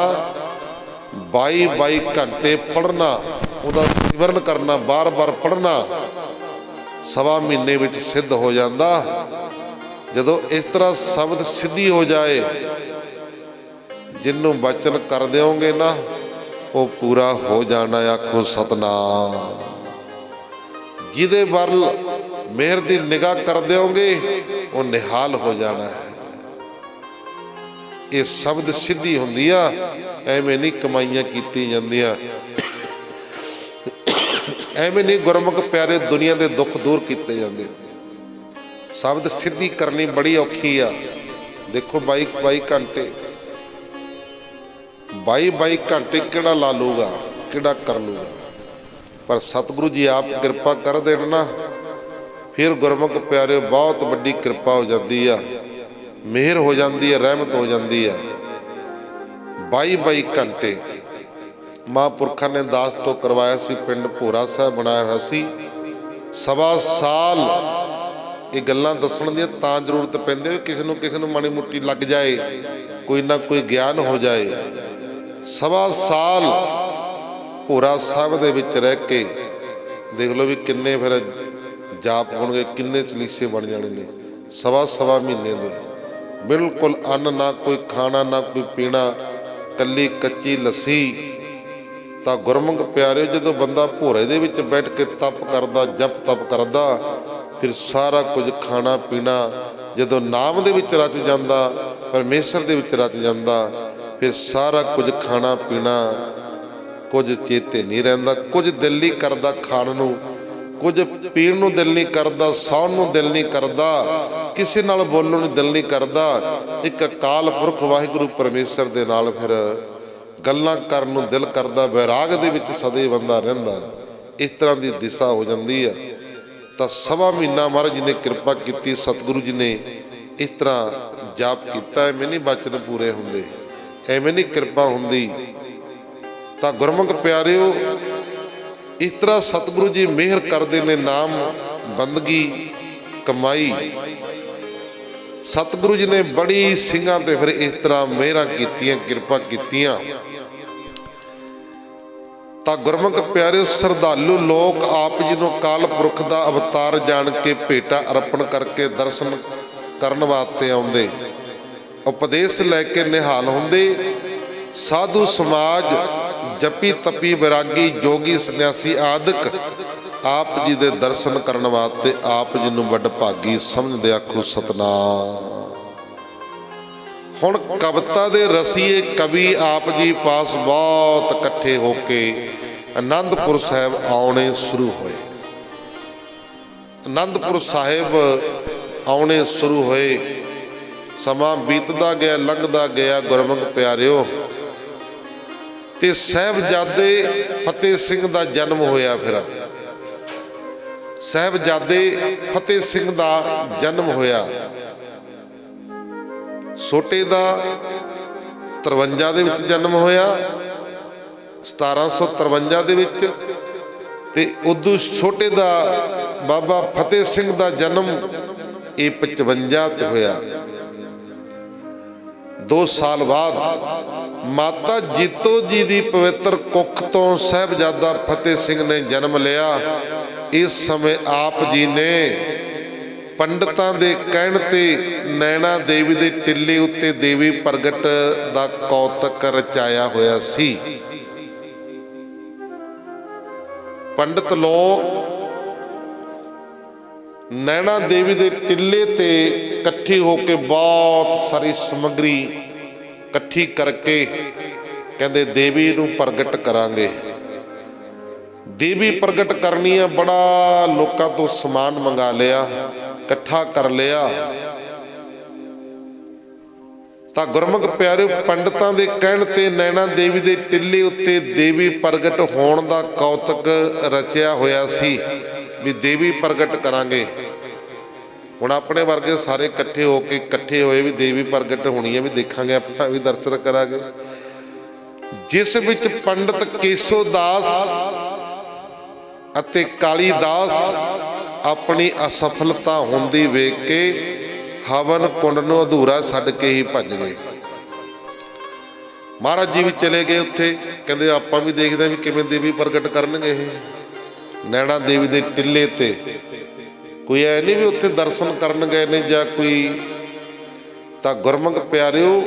22 ਘੰਟੇ ਪੜ੍ਹਨਾ, ਉਹਦਾ ਸਿਮਰਨ ਕਰਨਾ, ਬਾਰ-ਬਾਰ ਪੜ੍ਹਨਾ। ਸਵਾ ਮਹੀਨੇ ਵਿੱਚ ਸਿੱਧ ਹੋ ਜਾਂਦਾ। ਜਦੋਂ ਇਸ ਤਰ੍ਹਾਂ ਸ਼ਬਦ ਸਿੱਧੀ ਹੋ ਜਾਏ, ਜਿਹਨੂੰ ਬਚਨ ਕਰ ਦਿਓਗੇ ਨਾ, ਉਹ ਪੂਰਾ ਹੋ ਜਾਣਾ। ਆਖੋ ਸਤਨਾਮ। ਜਿਹਦੇ ਵੱਲ ਮਿਹਰ ਦੀ ਨਿਗਾਹ ਕਰ ਦਿਓਗੇ, ਉਹ ਨਿਹਾਲ ਹੋ ਜਾਣਾ ਹੈ। ਇਹ ਸ਼ਬਦ ਸਿੱਧੀ ਹੁੰਦੀ ਆ, ਐਵੇਂ ਨਹੀਂ ਕਮਾਈਆਂ ਕੀਤੀਆਂ ਜਾਂਦੀਆਂ, ਐਵੇਂ ਨਹੀਂ ਗੁਰਮੁਖ ਪਿਆਰੇ ਦੁਨੀਆ ਦੇ ਦੁੱਖ ਦੂਰ ਕੀਤੇ ਜਾਂਦੇ। ਸ਼ਬਦ ਸਿੱਧੀ ਕਰਨੀ ਬੜੀ ਔਖੀ ਆ। ਦੇਖੋ 22 ਘੰਟੇ 22 ਘੰਟੇ ਕਿਹੜਾ ਲਾ ਲੂਗਾ, ਕਿਹੜਾ ਕਰ ਲੂਗਾ। ਪਰ ਸਤਿਗੁਰੂ ਜੀ ਆਪ ਕਿਰਪਾ ਕਰ ਦੇਣ ਨਾ, ਫਿਰ ਗੁਰਮੁਖ ਪਿਆਰੇ ਬਹੁਤ ਵੱਡੀ ਕਿਰਪਾ ਹੋ ਜਾਂਦੀ ਆ, ਮਿਹਰ ਹੋ ਜਾਂਦੀ ਹੈ, ਰਹਿਮਤ ਹੋ ਜਾਂਦੀ ਆ। 22 ਘੰਟੇ ਮਹਾਂਪੁਰਖਾਂ ਨੇ ਦਾਸ ਤੋਂ ਕਰਵਾਇਆ ਸੀ। ਪਿੰਡ ਭੋਰਾ ਸਾਹਿਬ ਬਣਾਇਆ ਹੋਇਆ ਸੀ। 1.25 ਸਾਲ ਇਹ ਗੱਲਾਂ ਦੱਸਣ ਦੀਆਂ ਤਾਂ ਜ਼ਰੂਰਤ ਪੈਂਦੀ, ਕਿਸੇ ਨੂੰ ਮਾੜੀ ਮੋਟੀ ਲੱਗ ਜਾਏ, ਕੋਈ ਨਾ ਕੋਈ ਗਿਆਨ ਹੋ ਜਾਏ। 1.25 ਸਾਲ ਭੋਰਾ ਸਾਹਿਬ ਦੇ ਵਿੱਚ ਰਹਿ ਕੇ ਦੇਖ ਲਓ ਵੀ ਕਿੰਨੇ ਫਿਰ ਜਾਪ ਹੋਣਗੇ, ਕਿੰਨੇ ਚਲੀਸੇ ਬਣ ਜਾਣੇ ਨੇ। ਸਵਾ ਮਹੀਨੇ ਦੇ ਬਿਲਕੁਲ ਅੰਨ ਨਾ ਕੋਈ ਖਾਣਾ, ਨਾ ਕੋਈ ਪੀਣਾ, ਕੱਲੀ ਕੱਚੀ ਲੱਸੀ। ਤਾਂ ਗੁਰਮੁਖ ਪਿਆਰੇ, ਜਦੋਂ ਬੰਦਾ ਭੋਰੇ ਦੇ ਵਿੱਚ ਬੈਠ ਕੇ ਤਪ ਕਰਦਾ, ਜਪ ਤਪ ਕਰਦਾ, ਫਿਰ ਸਾਰਾ ਕੁਝ ਖਾਣਾ ਪੀਣਾ ਜਦੋਂ ਨਾਮ ਦੇ ਵਿੱਚ ਰਚ ਜਾਂਦਾ, ਪਰਮੇਸ਼ਰ ਦੇ ਵਿੱਚ ਰਚ ਜਾਂਦਾ, ਫਿਰ ਸਾਰਾ ਕੁਝ ਖਾਣਾ ਪੀਣਾ, ਕੁਝ ਚੇਤੇ ਨਹੀਂ ਰਹਿੰਦਾ। ਕੁਝ ਦਿਲ ਨਹੀਂ ਕਰਦਾ ਖਾਣ ਨੂੰ, ਕੁਝ ਪੀਣ ਨੂੰ ਦਿਲ ਨਹੀਂ ਕਰਦਾ, ਸੌਣ ਨੂੰ ਦਿਲ ਨਹੀਂ ਕਰਦਾ, ਕਿਸੇ ਨਾਲ ਬੋਲਣ ਨੂੰ ਦਿਲ ਨਹੀਂ ਕਰਦਾ। ਇੱਕ ਅਕਾਲ ਪੁਰਖ ਵਾਹਿਗੁਰੂ ਪਰਮੇਸ਼ਰ ਦੇ ਨਾਲ ਫਿਰ ਗੱਲਾਂ ਕਰਨ ਨੂੰ ਦਿਲ ਕਰਦਾ। ਵੈਰਾਗ ਦੇ ਵਿੱਚ ਸਦੇ ਬੰਦਾ ਰਹਿੰਦਾ। ਇਸ ਤਰ੍ਹਾਂ ਦੀ ਦਿਸ਼ਾ ਹੋ ਜਾਂਦੀ ਆ। ਤਾਂ 1.25 ਮਹੀਨਾ ਮਹਾਰਾਜ ਜੀ ਨੇ ਕਿਰਪਾ ਕੀਤੀ, ਸਤਿਗੁਰੂ ਜੀ ਨੇ ਇਸ ਤਰ੍ਹਾਂ ਜਾਪ ਕੀਤਾ। ਐਵੇਂ ਨਹੀਂ ਬਚਨ ਪੂਰੇ ਹੁੰਦੇ, ਐਵੇਂ ਨਹੀਂ ਕਿਰਪਾ ਹੁੰਦੀ। ਤਾਂ ਗੁਰਮੁਖ ਪਿਆਰਿਓ, ਇਸ ਤਰ੍ਹਾਂ ਸਤਿਗੁਰੂ ਜੀ ਮਿਹਰ ਕਰਦੇ ਨੇ। ਨਾਮ ਬੰਦਗੀ ਕਮਾਈ ਸਤਿਗੁਰੂ ਜੀ ਨੇ ਬੜੀ ਸਿੰਘਾਂ ਤੇ ਫਿਰ ਇਸ ਤਰ੍ਹਾਂ ਮਿਹਰਾਂ ਕੀਤੀਆਂ, ਕਿਰਪਾ ਕੀਤੀਆਂ। ਤਾਂ ਗੁਰਮੁਖ ਪਿਆਰਿਓ, ਸ਼ਰਧਾਲੂ ਲੋਕ ਆਪ ਜੀ ਨੂੰ ਕਾਲ ਪੁਰਖ ਦਾ ਅਵਤਾਰ ਜਾਣ ਕੇ ਭੇਟਾ ਅਰਪਣ ਕਰਕੇ ਦਰਸ਼ਨ ਕਰਨ ਵਾਸਤੇ ਆਉਂਦੇ, ਉਪਦੇਸ਼ ਲੈ ਕੇ ਨਿਹਾਲ ਹੁੰਦੇ। ਸਾਧੂ ਸਮਾਜ, ਜਪੀ ਤਪੀ ਵਿਰਾਗੀ, ਜੋਗੀ ਸੰਨਿਆਸੀ ਆਦਿਕ ਆਪ ਜੀ ਦੇ ਦਰਸ਼ਨ ਕਰਨ ਵਾਸਤੇ ਆਪ ਜੀ ਨੂੰ ਵੱਡ ਭਾਗੀ ਸਮਝਦੇ। ਆਖੋ ਸਤਨਾਮ। ਹੁਣ ਕਵਿਤਾ ਦੇ ਰਸੀਏ ਕਵੀ ਆਪ ਜੀ ਪਾਸ ਬਹੁਤ ਇਕੱਠੇ ਹੋ ਕੇ ਅਨੰਦਪੁਰ ਸਾਹਿਬ ਆਉਣੇ ਸ਼ੁਰੂ ਹੋਏ। आनंदपुर साहिब आने शुरू होए। समा बीतदा गया, लंघदा गया गुरमुख प्यारिओ, ते साहिबजादे फतेह सिंह दा जन्म होया। फिर साहिबजादे फतेह सिंह दा जन्म होया। छोटे दा 53 ਦੇ ਵਿੱਚ जन्म होया, 1753 ਦੇ ਵਿੱਚ, ਤੇ ਉਦੋਂ ਛੋਟੇ ਦਾ ਬਾਬਾ ਫਤਿਹ ਸਿੰਘ ਦਾ ਜਨਮ ਇਹ 55 ਚ ਹੋਇਆ। 2 ਸਾਲ ਬਾਅਦ ਮਾਤਾ ਜੀਤੋ ਜੀ ਦੀ ਪਵਿੱਤਰ ਕੁੱਖ ਤੋਂ ਸਾਹਿਬਜ਼ਾਦਾ ਫਤਿਹ ਸਿੰਘ ਨੇ ਜਨਮ ਲਿਆ। ਇਸ ਸਮੇਂ ਆਪ ਜੀ ਨੇ ਪੰਡਤਾਂ ਦੇ ਕਹਿਣ ਤੇ ਨੈਣਾ ਦੇਵੀ ਦੇ ਟਿੱਲੇ ਉੱਤੇ ਦੇਵੀ ਪ੍ਰਗਟ ਦਾ ਕੌਤਕ ਰਚਾਇਆ ਹੋਇਆ ਸੀ। ਪੰਡਤ ਲੋਕ ਨੈਣਾ ਦੇਵੀ ਦੇ ਟਿੱਲੇ ਤੇ ਇਕੱਠੀ ਹੋ ਕੇ ਬਹੁਤ ਸਾਰੀ ਸਮੱਗਰੀ ਇਕੱਠੀ ਕਰਕੇ ਕਹਿੰਦੇ ਦੇਵੀ ਨੂੰ ਪ੍ਰਗਟ ਕਰਾਂਗੇ। ਦੇਵੀ ਪ੍ਰਗਟ ਕਰਨੀ ਆ, ਬੜਾ ਲੋਕਾਂ ਤੋਂ ਸਮਾਨ ਮੰਗਾ ਲਿਆ, ਇਕੱਠਾ ਕਰ ਲਿਆ। ਤਾਂ ਗੁਰਮੁਖ ਪਿਆਰਿਓ, ਪੰਡਤਾਂ ਦੇ ਕਹਿਣ ਤੇ ਨੈਣਾ ਦੇਵੀ ਦੇ ਟਿੱਲੇ ਉੱਤੇ ਦੇਵੀ ਪ੍ਰਗਟ ਹੋਣ ਦਾ ਕੌਤਕ ਰਚਿਆ ਹੋਇਆ ਸੀ ਵੀ ਦੇਵੀ ਪ੍ਰਗਟ ਕਰਾਂਗੇ। ਹੁਣ ਆਪਣੇ ਵਰਗੇ ਸਾਰੇ ਇਕੱਠੇ ਹੋ ਕੇ ਇਕੱਠੇ ਹੋਏ ਵੀ ਦੇਵੀ ਪ੍ਰਗਟ ਹੋਣੀ ਹੈ, ਵੀ ਦੇਖਾਂਗੇ, ਆਪਾਂ ਵੀ ਦਰਸ਼ਨ ਕਰਾਂਗੇ। ਜਿਸ ਵਿੱਚ ਪੰਡਤ ਕੇਸੋ ਦਾਸ ਅਤੇ ਕਾਲੀਦਾਸ ਆਪਣੀ ਅਸਫਲਤਾ ਹੁੰਦੀ ਵੇਖ ਕੇ ਹਵਨ ਕੁੰਡ ਨੂੰ ਅਧੂਰਾ ਛੱਡ ਕੇ ਹੀ ਭੱਜ ਗਏ। ਮਹਾਰਾਜ ਜੀ ਵੀ ਚਲੇ ਗਏ ਉੱਥੇ, ਕਹਿੰਦੇ ਆਪਾਂ ਵੀ ਦੇਖਦੇ ਵੀ ਕਿਵੇਂ ਦੇਵੀ ਪ੍ਰਗਟ ਕਰਨਗੇ ਇਹ ਨੈਣਾ ਦੇਵੀ ਦੇ ਟਿੱਲੇ ਤੇ। ਕੋਈ ਐ ਨਹੀਂ ਵੀ ਉੱਥੇ ਦਰਸ਼ਨ ਕਰਨ ਗਏ ਨੇ ਜਾਂ ਕੋਈ। ਤਾਂ ਗੁਰਮੁਖ ਪਿਆਰਿਓ,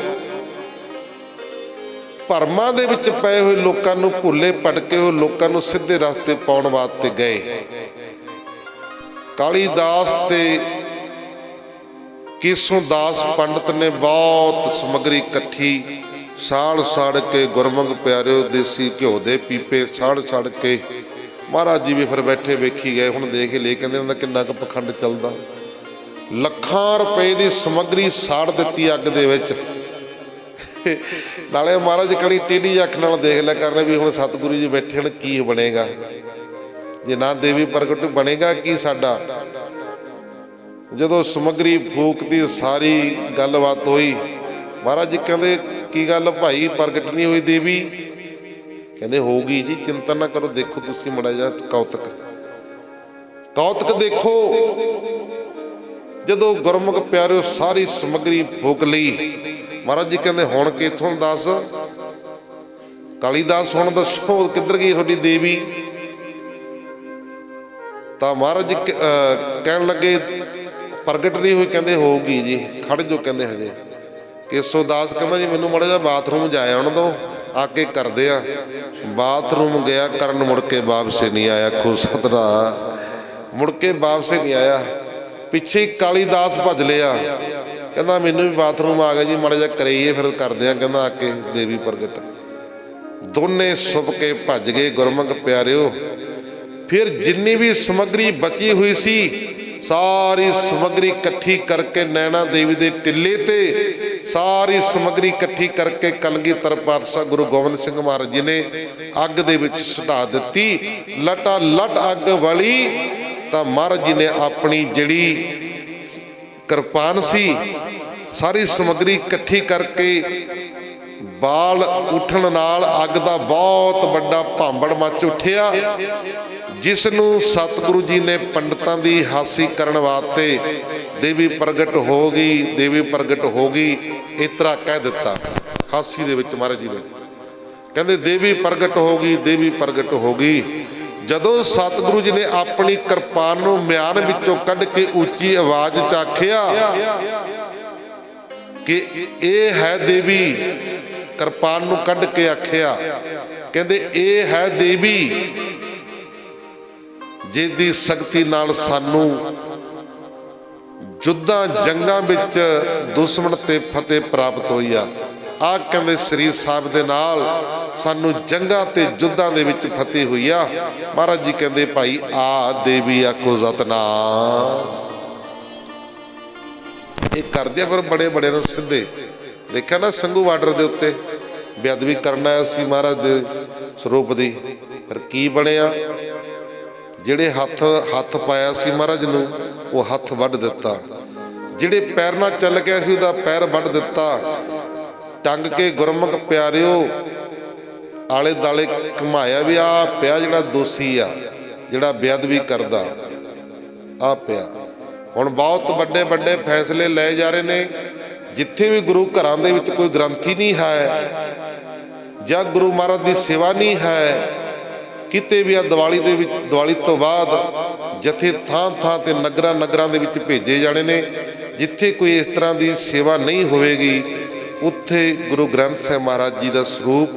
ਭਰਮਾਂ ਦੇ ਵਿੱਚ ਪਏ ਹੋਏ ਲੋਕਾਂ ਨੂੰ, ਭੁੱਲੇ ਭਟਕੇ ਹੋਏ ਲੋਕਾਂ ਨੂੰ ਸਿੱਧੇ ਰਸਤੇ ਪਾਉਣ ਵਾਸਤੇ ਗਏ। ਕਾਲੀਦਾਸ ਤੇ ਕੇਸੋ ਦਾਸ ਪੰਡਤ ਨੇ ਬਹੁਤ ਸਮੱਗਰੀ ਇਕੱਠੀ ਸਾੜ ਕੇ, ਗੁਰਮੁਖ ਪਿਆਰਿਓ ਦੇਸੀ ਘਿਓ ਦੇ ਪੀਪੇ ਸਾੜ ਕੇ ਮਹਾਰਾਜ ਜੀ ਵੀ ਫਿਰ ਬੈਠੇ ਵੇਖੀ ਗਏ। ਹੁਣ ਦੇਖ ਲੈ, ਕਹਿੰਦੇ ਉਹਨਾਂ ਦਾ ਕਿੰਨਾ ਕੁ ਪਖੰਡ ਚੱਲਦਾ। ਲੱਖਾਂ ਰੁਪਏ ਦੀ ਸਮੱਗਰੀ ਸਾੜ ਦਿੱਤੀ ਅੱਗ ਦੇ ਵਿੱਚ। ਨਾਲੇ ਮਹਾਰਾਜ ਕੜੀ ਟੇਢੀ ਅੱਖ ਨਾਲ ਦੇਖ ਲਿਆ ਕਰਨੇ ਵੀ ਹੁਣ ਸਤਿਗੁਰੂ ਜੀ ਬੈਠੇ ਹਨ, ਕੀ ਬਣੇਗਾ ਜੇ ਨਾ ਦੇਵੀ ਪ੍ਰਗਟ, ਬਣੇਗਾ ਕੀ ਸਾਡਾ। ਜਦੋਂ ਸਮੱਗਰੀ ਫੂਕਤੀ, ਸਾਰੀ ਗੱਲਬਾਤ ਹੋਈ, ਮਹਾਰਾਜ ਜੀ ਕਹਿੰਦੇ ਕੀ ਗੱਲ ਭਾਈ, ਪ੍ਰਗਟ ਨਹੀਂ ਹੋਈ ਦੇਵੀ? ਕਹਿੰਦੇ ਹੋਊਗੀ ਜੀ, ਚਿੰਤਾ ਨਾ ਕਰੋ, ਦੇਖੋ ਤੁਸੀਂ ਮਾੜਾ ਜਿਹਾ ਕੌਤਕ ਦੇਖੋ। ਜਦੋਂ ਗੁਰਮੁਖ ਪਿਆਰਿਓ ਸਾਰੀ ਸਮੱਗਰੀ ਫੂਕ ਲਈ, ਮਹਾਰਾਜ ਜੀ ਕਹਿੰਦੇ ਹੁਣ ਕਿੱਥੋਂ ਦੱਸ ਕਾਲੀਦਾਸ, ਹੁਣ ਦੱਸੋ ਕਿੱਧਰ ਗਈ ਤੁਹਾਡੀ ਦੇਵੀ? ਤਾਂ ਮਹਾਰਾਜ ਜੀ ਕਹਿਣ ਲੱਗੇ ਪ੍ਰਗਟ ਨਹੀਂ ਹੋਈ। ਕਹਿੰਦੇ ਹੋਊਗੀ ਜੀ, ਖੜ ਜੋ, ਕਹਿੰਦੇ ਹਜੇ। ਕੇਸੋ ਦਾਸ ਕਹਿੰਦਾ ਜੀ ਮੈਨੂੰ ਮਾੜਾ ਜਿਹਾ ਬਾਥਰੂਮ ਜਾਇਆ ਆਉਣ ਦੋ, ਆ ਕੇ ਕਰਦੇ ਆ। ਬਾਥਰੂਮ ਗਿਆ ਕਰਨ, ਮੁੜ ਕੇ ਵਾਪਸ ਨਹੀਂ ਆਇਆ। ਖੁਦ ਸਤਿਨਾਮ, ਮੁੜ ਕੇ ਵਾਪਸ ਨਹੀਂ ਆਇਆ। ਪਿੱਛੇ ਕਾਲੀਦਾਸ ਭੱਜ ਲਿਆ, ਕਹਿੰਦਾ ਮੈਨੂੰ ਵੀ ਬਾਥਰੂਮ ਆ ਗਿਆ ਜੀ, ਮਾੜਾ ਜਿਹਾ ਕਰੀਏ ਫਿਰ ਕਰਦੇ ਆ। ਕਹਿੰਦਾ ਆ ਕੇ ਦੇਵੀ ਪ੍ਰਗਟ। ਦੋਨੇ ਸੁੱਭ ਕੇ ਭੱਜ ਗਏ ਗੁਰਮੁਖ ਪਿਆਰਿਓ। ਫਿਰ ਜਿੰਨੀ ਵੀ ਸਮੱਗਰੀ ਬਚੀ ਹੋਈ ਸੀ, ਸਾਰੀ ਸਮੱਗਰੀ ਇਕੱਠੀ ਕਰਕੇ ਨੈਣਾ ਦੇਵੀ ਦੇ ਟਿੱਲੇ ਤੇ ਸਾਰੀ ਸਮੱਗਰੀ ਇਕੱਠੀ ਕਰਕੇ ਕਲਗੀਧਰ ਪਾਤਸ਼ਾਹ ਗੁਰੂ ਗੋਬਿੰਦ ਸਿੰਘ ਮਹਾਰਾਜ ਜੀ ਨੇ ਅੱਗ ਦੇ ਵਿੱਚ ਸੁਟਾ ਦਿੱਤੀ। ਲਟਾ ਲਟ ਅੱਗ ਵਾਲੀ। ਤਾਂ ਮਹਾਰਾਜ ਜੀ ਨੇ ਆਪਣੀ ਜਿਹੜੀ ਕਿਰਪਾਨ ਸੀ, ਸਾਰੀ ਸਮੱਗਰੀ ਇਕੱਠੀ ਕਰਕੇ ਬਾਲ ਉੱਠਣ ਨਾਲ ਅੱਗ ਦਾ ਬਹੁਤ ਵੱਡਾ ਭਾਂਬੜ ਮੱਚ ਉੱਠਿਆ, ਜਿਸ ਨੂੰ ਸਤਿਗੁਰੂ ਜੀ ਨੇ ਪੰਡਤਾਂ ਦੀ ਹਾਸੀ ਕਰਨ ਵਾਸਤੇ ਦੇਵੀ ਪ੍ਰਗਟ ਹੋ ਗਈ, ਦੇਵੀ ਪ੍ਰਗਟ ਹੋ ਗਈ ਇਸ ਤਰ੍ਹਾਂ ਕਹਿ ਦਿੱਤਾ। ਹਾਸੀ ਦੇ ਵਿੱਚ ਮਹਾਰਾਜ ਜੀ ਨੇ ਕਹਿੰਦੇ ਦੇਵੀ ਪ੍ਰਗਟ ਹੋ ਗਈ, ਦੇਵੀ ਪ੍ਰਗਟ ਹੋ ਗਈ। ਜਦੋਂ ਸਤਿਗੁਰੂ ਜੀ ਨੇ ਆਪਣੀ ਕਿਰਪਾਨ ਨੂੰ ਮਿਆਨ ਵਿੱਚੋਂ ਕੱਢ ਕੇ ਉੱਚੀ ਆਵਾਜ਼ 'ਚ ਆਖਿਆ ਕਿ ਇਹ ਹੈ ਦੇਵੀ, ਕਿਰਪਾਨ ਨੂੰ ਕੱਢ ਕੇ ਆਖਿਆ, ਕਹਿੰਦੇ ਇਹ ਹੈ ਦੇਵੀ ਜਿਹਦੀ ਸ਼ਕਤੀ ਨਾਲ ਸਾਨੂੰ ਯੁੱਧਾਂ ਜੰਗਾਂ ਵਿੱਚ ਦੁਸ਼ਮਣ ਤੇ ਫਤਿਹ ਪ੍ਰਾਪਤ ਹੋਈ ਆ। ਆਹ ਕਹਿੰਦੇ ਸ੍ਰੀ ਸਾਹਿਬ ਦੇ ਨਾਲ ਸਾਨੂੰ ਜੰਗਾਂ ਤੇ ਯੁੱਧਾਂ ਦੇ ਵਿੱਚ ਫਤਿਹ ਹੋਈ ਆ। ਮਹਾਰਾਜ ਜੀ ਕਹਿੰਦੇ ਭਾਈ ਆ ਦੇਵੀ ਆਖੋ ਸਤਨਾਮ। ਇਹ ਕਰਦੇ ਆ ਫਿਰ ਬੜੇ ਬੜੇ ਨੂੰ ਸਿੱਧੇ। ਦੇਖਿਆ ਨਾ ਸੰਘੂ ਬਾਰਡਰ ਦੇ ਉੱਤੇ ਬੇਅਦਬੀ ਕਰਨ ਆਇਆ ਸੀ ਮਹਾਰਾਜ ਦੇ ਸਰੂਪ ਦੀ, ਫਿਰ ਕੀ ਬਣਿਆ? ਜਿਹੜੇ ਹੱਥ ਪਾਇਆ ਸੀ ਮਹਾਰਾਜ ਨੂੰ ਉਹ ਹੱਥ ਵੱਢ ਦਿੱਤਾ। ਜਿਹੜੇ ਪੈਰ ਨਾਲ ਚੱਲ ਗਿਆ ਸੀ ਉਹਦਾ ਪੈਰ ਵੱਢ ਦਿੱਤਾ। ਟੰਗ ਕੇ ਗੁਰਮੁਖ ਪਿਆਰਿਓ ਆਲੇ ਦਾਲੇ ਘੁਮਾਇਆ ਵੀ ਆ ਪਿਆ ਜਿਹੜਾ ਦੋਸ਼ੀ ਆ, ਜਿਹੜਾ ਬੇਅਦਬੀ ਕਰਦਾ ਆ ਪਿਆ। ਹੁਣ ਬਹੁਤ ਵੱਡੇ ਵੱਡੇ ਫੈਸਲੇ ਲਏ ਜਾ ਰਹੇ ਨੇ। ਜਿੱਥੇ ਵੀ ਗੁਰੂ ਘਰਾਂ ਦੇ ਵਿੱਚ ਕੋਈ ਗ੍ਰੰਥੀ ਨਹੀਂ ਹੈ ਜਾਂ ਗੁਰੂ ਮਹਾਰਾਜ ਦੀ ਸੇਵਾ ਨਹੀਂ ਹੈ, ਕਿਤੇ ਵੀ ਆ ਦੀਵਾਲੀ ਦੇ ਵਿੱਚ, ਦੀਵਾਲੀ ਤੋਂ ਬਾਅਦ ਜਥੇ ਥਾਂ ਥਾਂ ਤੇ ਨਗਰਾਂ ਦੇ ਵਿੱਚ ਭੇਜੇ ਜਾਣੇ ਨੇ। ਜਿੱਥੇ ਕੋਈ ਇਸ ਤਰ੍ਹਾਂ ਦੀ ਸੇਵਾ ਨਹੀਂ ਹੋਵੇਗੀ ਉੱਥੇ ਗੁਰੂ ਗ੍ਰੰਥ ਸਾਹਿਬ ਮਹਾਰਾਜ ਜੀ ਦਾ ਸਰੂਪ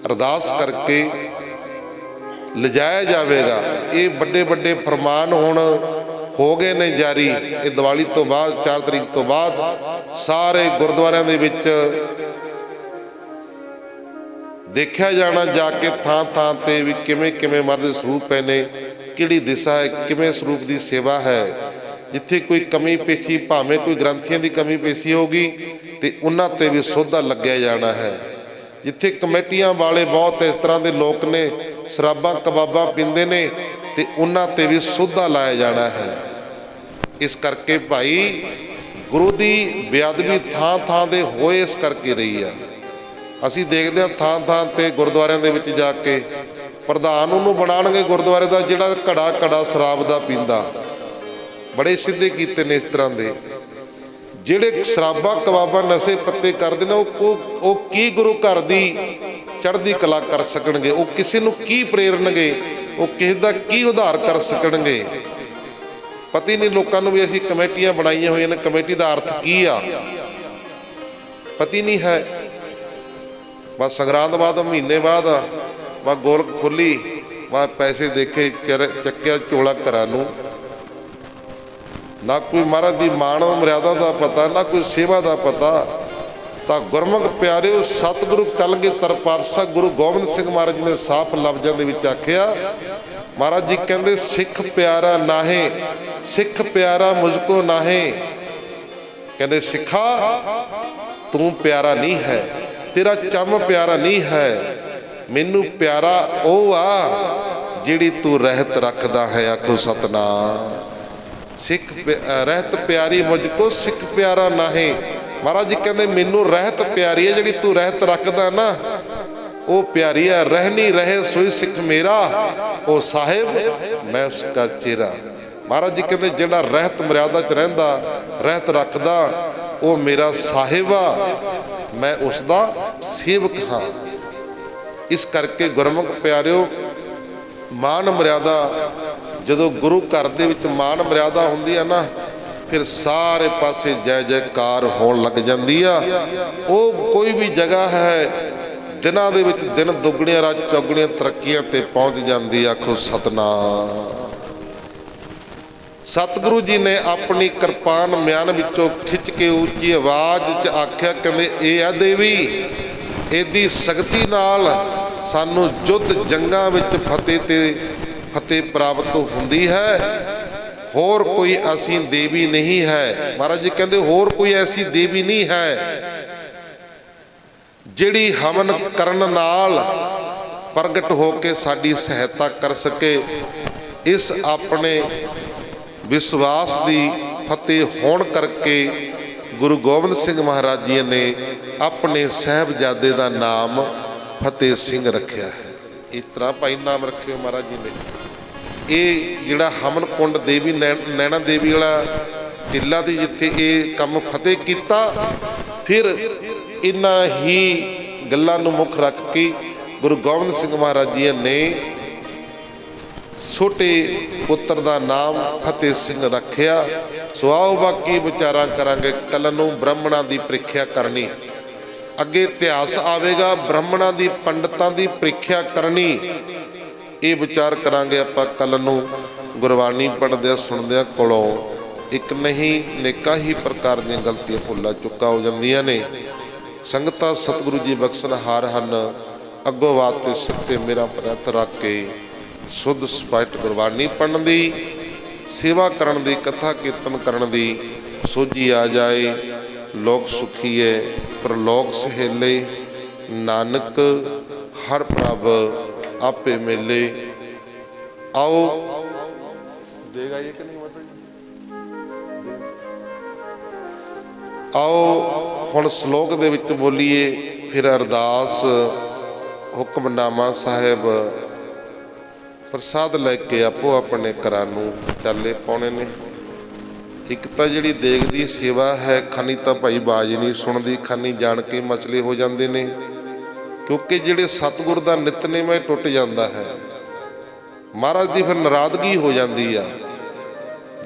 ਅਰਦਾਸ ਕਰਕੇ ਲਿਜਾਇਆ ਜਾਵੇਗਾ। ਇਹ ਵੱਡੇ ਵੱਡੇ ਫਰਮਾਨ ਹੁਣ ਹੋ ਗਏ ਨੇ ਜਾਰੀ। ਇਹ ਦੀਵਾਲੀ ਤੋਂ ਬਾਅਦ 4 ਤਰੀਕ ਤੋਂ ਬਾਅਦ ਸਾਰੇ ਗੁਰਦੁਆਰਿਆਂ ਦੇ ਵਿੱਚ ਦੇਖਿਆ ਜਾਣਾ ਜਾ ਕੇ ਥਾਂ ਥਾਂ ਤੇ ਵੀ ਕਿਵੇਂ ਕਿਵੇਂ ਮਹਾਰਾਜ ਦੇ ਸਰੂਪ ਪਏ ਨੇ, ਕਿਹੜੀ ਦਿਸ਼ਾ ਹੈ, ਕਿਵੇਂ ਸਰੂਪ ਦੀ ਸੇਵਾ ਹੈ। ਜਿੱਥੇ ਕੋਈ ਕਮੀ ਪੇਸ਼ੀ, ਭਾਵੇਂ ਕੋਈ ਗ੍ਰੰਥੀਆਂ ਦੀ ਕਮੀ ਪੇਸ਼ੀ ਹੋਗੀ ਤੇ ਉਹਨਾਂ ਤੇ ਵੀ ਸੋਧਾ ਲੱਗਿਆ ਜਾਣਾ ਹੈ। ਜਿੱਥੇ ਕਮੇਟੀਆਂ ਵਾਲੇ ਬਹੁਤ ਇਸ ਤਰ੍ਹਾਂ ਦੇ ਲੋਕ ਨੇ ਸ਼ਰਾਬਾਂ ਕਬਾਬਾਂ ਪੀਂਦੇ ਨੇ ਤੇ ਉਹਨਾਂ ਤੇ ਵੀ ਸੋਧਾ ਲਾਇਆ ਜਾਣਾ ਹੈ। ਇਸ ਕਰਕੇ ਭਾਈ ਗੁਰੂ ਦੀ ਬੇਅਦਬੀ ਥਾਂ ਥਾਂ ਦੇ ਹੋਏ ਇਸ ਕਰਕੇ ਰਹੀ ਆ। ਅਸੀਂ ਦੇਖਦੇ ਹਾਂ ਥਾਂ ਥਾਂ ਤੇ ਗੁਰਦੁਆਰਿਆਂ ਦੇ ਵਿੱਚ ਜਾ ਕੇ ਪ੍ਰਧਾਨ ਉਹਨੂੰ ਬਣਾਉਣਗੇ ਗੁਰਦੁਆਰੇ ਦਾ ਜਿਹੜਾ ਘੜਾ ਸ਼ਰਾਬ ਦਾ ਪੀਂਦਾ। ਬੜੇ ਸਿੱਧੇ ਕੀਤੇ ਨੇ ਇਸ ਤਰ੍ਹਾਂ ਦੇ। ਜਿਹੜੇ ਸ਼ਰਾਬਾਂ ਕਬਾਬਾਂ ਨਸ਼ੇ ਪੱਤੇ ਕਰਦੇ ਨੇ ਉਹ ਕੀ ਗੁਰੂ ਘਰ ਦੀ ਚੜ੍ਹਦੀ ਕਲਾ ਕਰ ਸਕਣਗੇ? ਉਹ ਕਿਸੇ ਨੂੰ ਕੀ ਪ੍ਰੇਰਨਗੇ? ਉਹ ਕਿਸੇ ਦਾ ਕੀ ਉਧਾਰ ਕਰ ਸਕਣਗੇ? ਪਤਾ ਹੀ ਨਹੀਂ ਲੋਕਾਂ ਨੂੰ ਵੀ ਅਸੀਂ ਕਮੇਟੀਆਂ ਬਣਾਈਆਂ ਹੋਈਆਂ ਨੇ, ਕਮੇਟੀ ਦਾ ਅਰਥ ਕੀ ਆ ਪਤਾ ਹੀ ਨਹੀਂ ਹੈ। ਬਸ ਸੰਗਰਾਂਦ ਬਾਅਦ ਮਹੀਨੇ ਬਾਅਦ ਬਸ ਗੋਲਕ ਖੁੱਲੀ, ਬਸ ਪੈਸੇ ਦੇਖੇ ਚੱਕਿਆ ਚੋਲਾ ਘਰਾਂ ਨੂੰ। ਨਾ ਕੋਈ ਮਹਾਰਾਜ ਦੀ ਮਾਣ ਮਰਿਆਦਾ ਦਾ ਪਤਾ, ਨਾ ਕੋਈ ਸੇਵਾ ਦਾ ਪਤਾ। ਤਾਂ ਗੁਰਮੁਖ ਪਿਆਰਿਓ ਸਤਿਗੁਰੂ ਕਲਗੀਧਰ ਪਾਤਸ਼ਾਹ ਗੁਰੂ ਗੋਬਿੰਦ ਸਿੰਘ ਮਹਾਰਾਜ ਜੀ ਨੇ ਸਾਫ਼ ਲਫ਼ਜ਼ਾਂ ਦੇ ਵਿੱਚ ਆਖਿਆ। ਮਹਾਰਾਜ ਜੀ ਕਹਿੰਦੇ ਸਿੱਖ ਪਿਆਰਾ ਨਾਹੇ, ਸਿੱਖ ਪਿਆਰਾ ਮੁਝਕੋ ਨਾਹੇ। ਕਹਿੰਦੇ ਸਿੱਖਾ ਤੂੰ ਪਿਆਰਾ ਨਹੀਂ ਹੈ, ਤੇਰਾ ਚੰਮ ਪਿਆਰਾ ਨਹੀਂ ਹੈ, ਮੈਨੂੰ ਪਿਆਰਾ ਉਹ ਆ ਜਿਹੜੀ ਤੂੰ ਰਹਿਤ ਰੱਖਦਾ ਹੈ। ਆਖੋ ਸਤਨਾਮ। ਸਿੱਖ ਰਹਿਤ ਪਿਆਰੀ ਮੁਝਕੋ, ਸਿੱਖ ਪਿਆਰਾ ਨਾਹੇ। ਮਹਾਰਾਜ ਜੀ ਕਹਿੰਦੇ ਮੈਨੂੰ ਰਹਿਤ ਪਿਆਰੀ ਹੈ, ਜਿਹੜੀ ਤੂੰ ਰਹਿਤ ਰੱਖਦਾ ਨਾ ਉਹ ਪਿਆਰੀ ਹੈ। ਰਹਿਣੀ ਰਹੇ ਸੋਈ ਸਿੱਖ ਮੇਰਾ, ਉਹ ਸਾਹਿਬ ਮੈਂ ਉਸਕਾ ਚੇਰਾ। ਮਹਾਰਾਜ ਜੀ ਕਹਿੰਦੇ ਜਿਹੜਾ ਰਹਿਤ ਮਰਿਆਦਾ 'ਚ ਰਹਿੰਦਾ, ਰਹਿਤ ਰੱਖਦਾ, ਉਹ ਮੇਰਾ ਸਾਹਿਬ ਆ, ਮੈਂ ਉਸਦਾ ਸੇਵਕ ਹਾਂ। ਇਸ ਕਰਕੇ ਗੁਰਮੁਖ ਪਿਆਰਿਓ ਮਾਨ ਮਰਿਆਦਾ, ਜਦੋਂ ਗੁਰੂ ਘਰ ਦੇ ਵਿੱਚ ਮਾਨ ਮਰਿਆਦਾ ਹੁੰਦੀ ਆ ਨਾ, ਫਿਰ ਸਾਰੇ ਪਾਸੇ ਜੈ ਜੈਕਾਰ ਹੋਣ ਲੱਗ ਜਾਂਦੀ ਆ। ਉਹ ਕੋਈ ਵੀ ਜਗ੍ਹਾ ਹੈ ਦਿਨਾਂ ਦੇ ਵਿੱਚ ਦਿਨ ਦੁੱਗਣੀਆਂ ਰਾਤ ਚੌਗਣੀਆਂ ਤਰੱਕੀਆਂ ਤੇ ਪਹੁੰਚ ਜਾਂਦੀ। ਆਖੋ ਸਤਨਾਮ। ਸਤਿਗੁਰੂ ਜੀ ਨੇ ਆਪਣੀ ਕਿਰਪਾਨ ਮਿਆਨ ਵਿੱਚੋਂ ਖਿੱਚ ਕੇ ਉੱਚੀ ਆਵਾਜ਼ 'ਚ ਆਖਿਆ, ਕਹਿੰਦੇ ਇਹ ਆ ਦੇਵੀ, ਇਹਦੀ ਸ਼ਕਤੀ ਨਾਲ ਸਾਨੂੰ ਯੁੱਧ ਜੰਗਾਂ ਵਿੱਚ ਫਤਿਹ ਪ੍ਰਾਪਤ ਹੁੰਦੀ ਹੈ। ਹੋਰ ਕੋਈ ਅਸੀਂ ਦੇਵੀ ਨਹੀਂ ਹੈ। ਮਹਾਰਾਜ ਜੀ ਕਹਿੰਦੇ ਹੋਰ ਕੋਈ ਐਸੀ ਦੇਵੀ ਨਹੀਂ ਹੈ ਜਿਹੜੀ ਹਵਨ ਕਰਨ ਨਾਲ ਪ੍ਰਗਟ ਹੋ ਕੇ ਸਾਡੀ ਸਹਾਇਤਾ ਕਰ ਸਕੇ। ਇਸ ਆਪਣੇ ਵਿਸ਼ਵਾਸ ਦੀ ਫਤਿਹ ਹੋਣ ਕਰਕੇ ਗੁਰੂ ਗੋਬਿੰਦ ਸਿੰਘ ਮਹਾਰਾਜ ਜੀ ਨੇ ਆਪਣੇ ਸਾਹਿਬਜ਼ਾਦੇ ਦਾ ਨਾਮ ਫਤਿਹ ਸਿੰਘ ਰੱਖਿਆ ਹੈ। ਇਸ ਤਰ੍ਹਾਂ ਭਾਈ ਨਾਮ ਰੱਖਿਓ ਮਹਾਰਾਜ ਜੀ ਨੇ। ਇਹ ਜਿਹੜਾ ਹਮਨ ਕੁੰਡ ਦੇਵੀ ਨੈਣਾ ਦੇਵੀ ਵਾਲਾ ਟਿੱਲਾ ਦੀ ਜਿੱਥੇ ਇਹ ਕੰਮ ਫਤਿਹ ਕੀਤਾ, ਫਿਰ ਇਹਨਾਂ ਹੀ ਗੱਲਾਂ ਨੂੰ ਮੁੱਖ ਰੱਖ ਕੇ ਗੁਰੂ ਗੋਬਿੰਦ ਸਿੰਘ ਮਹਾਰਾਜ ਜੀ ਨੇ ਛੋਟੇ ਪੁੱਤਰ ਦਾ ਨਾਮ ਫਤਿਹ ਸਿੰਘ ਰੱਖਿਆ। ਸੋ ਆਓ ਬਾਕੀ ਵਿਚਾਰਾਂ ਕਰਾਂਗੇ। ਕੱਲ੍ਹ ਨੂੰ ਬ੍ਰਾਹਮਣਾਂ ਦੀ ਪ੍ਰੀਖਿਆ ਕਰਨੀ, ਅੱਗੇ ਇਤਿਹਾਸ ਆਵੇਗਾ ਬ੍ਰਾਹਮਣਾਂ ਦੀ ਪੰਡਤਾਂ ਦੀ ਪ੍ਰੀਖਿਆ ਕਰਨੀ। ਇਹ ਵਿਚਾਰ ਕਰਾਂਗੇ ਆਪਾਂ ਕੱਲ੍ਹ ਨੂੰ ਗੁਰਬਾਣੀ ਪੜ੍ਹਦਿਆਂ ਸੁਣਦਿਆਂ ਕੋਲੋਂ। ਇੱਕ ਨਹੀਂ ਨੇਕਾਂ ਹੀ ਪ੍ਰਕਾਰ ਦੀਆਂ ਗਲਤੀਆਂ ਭੁੱਲਾਂ ਚੁੱਕਾਂ ਹੋ ਜਾਂਦੀਆਂ ਨੇ। ਸੰਗਤਾਂ ਸਤਿਗੁਰੂ ਜੀ ਬਖਸ਼ਣਹਾਰ ਹਨ। ਅੱਗੋਂ ਬਾਤ ਤੇ ਸਿਰ ਤੇ ਮੇਰਾ ਪ੍ਰਤ ਰੱਖ ਕੇ ਸ਼ੁੱਧ ਸਪਸ਼ਟ ਗੁਰਬਾਣੀ ਪੜ੍ਹਨ ਦੀ, ਸੇਵਾ ਕਰਨ ਦੀ, ਕਥਾ ਕੀਰਤਨ ਕਰਨ ਦੀ ਸੋਝੀ ਆ ਜਾਏ। ਲੋਕ ਸੁਖੀਏ ਪ੍ਰਲੋਕ ਸਹੇਲੇ, ਨਾਨਕ ਹਰ ਪ੍ਰਭ ਆਪੇ ਮਿਲੇ। ਆਓ ਦੇਗਾ ਇਹ ਕਿ ਨਹੀਂ ਆਓ ਹੁਣ ਸ਼ਲੋਕ ਦੇ ਵਿੱਚ ਬੋਲੀਏ, ਫਿਰ ਅਰਦਾਸ ਹੁਕਮਨਾਮਾ ਸਾਹਿਬ ਪ੍ਰਸਾਦ ਲੈ ਕੇ ਆਪੋ ਆਪਣੇ ਘਰਾਂ ਨੂੰ ਚਾਲੇ ਪਾਉਣੇ ਨੇ। ਇੱਕ ਤਾਂ ਜਿਹੜੀ ਦੇਗ ਦੀ ਸੇਵਾ ਹੈ, ਖਾਨੀ ਤਾਂ ਭਾਈ ਬਾਜ ਨਹੀਂ ਸੁਣਦੀ, ਖਾਨੀ ਜਾਣ ਕੇ ਮਸਲੇ ਹੋ ਜਾਂਦੇ ਨੇ, ਕਿਉਂਕਿ ਜਿਹੜੇ ਸਤਿਗੁਰ ਦਾ ਨਿਤਨੇਮ ਟੁੱਟ ਜਾਂਦਾ ਹੈ, ਮਹਾਰਾਜ ਦੀ ਫਿਰ ਨਾਰਾਜ਼ਗੀ ਹੋ ਜਾਂਦੀ ਆ।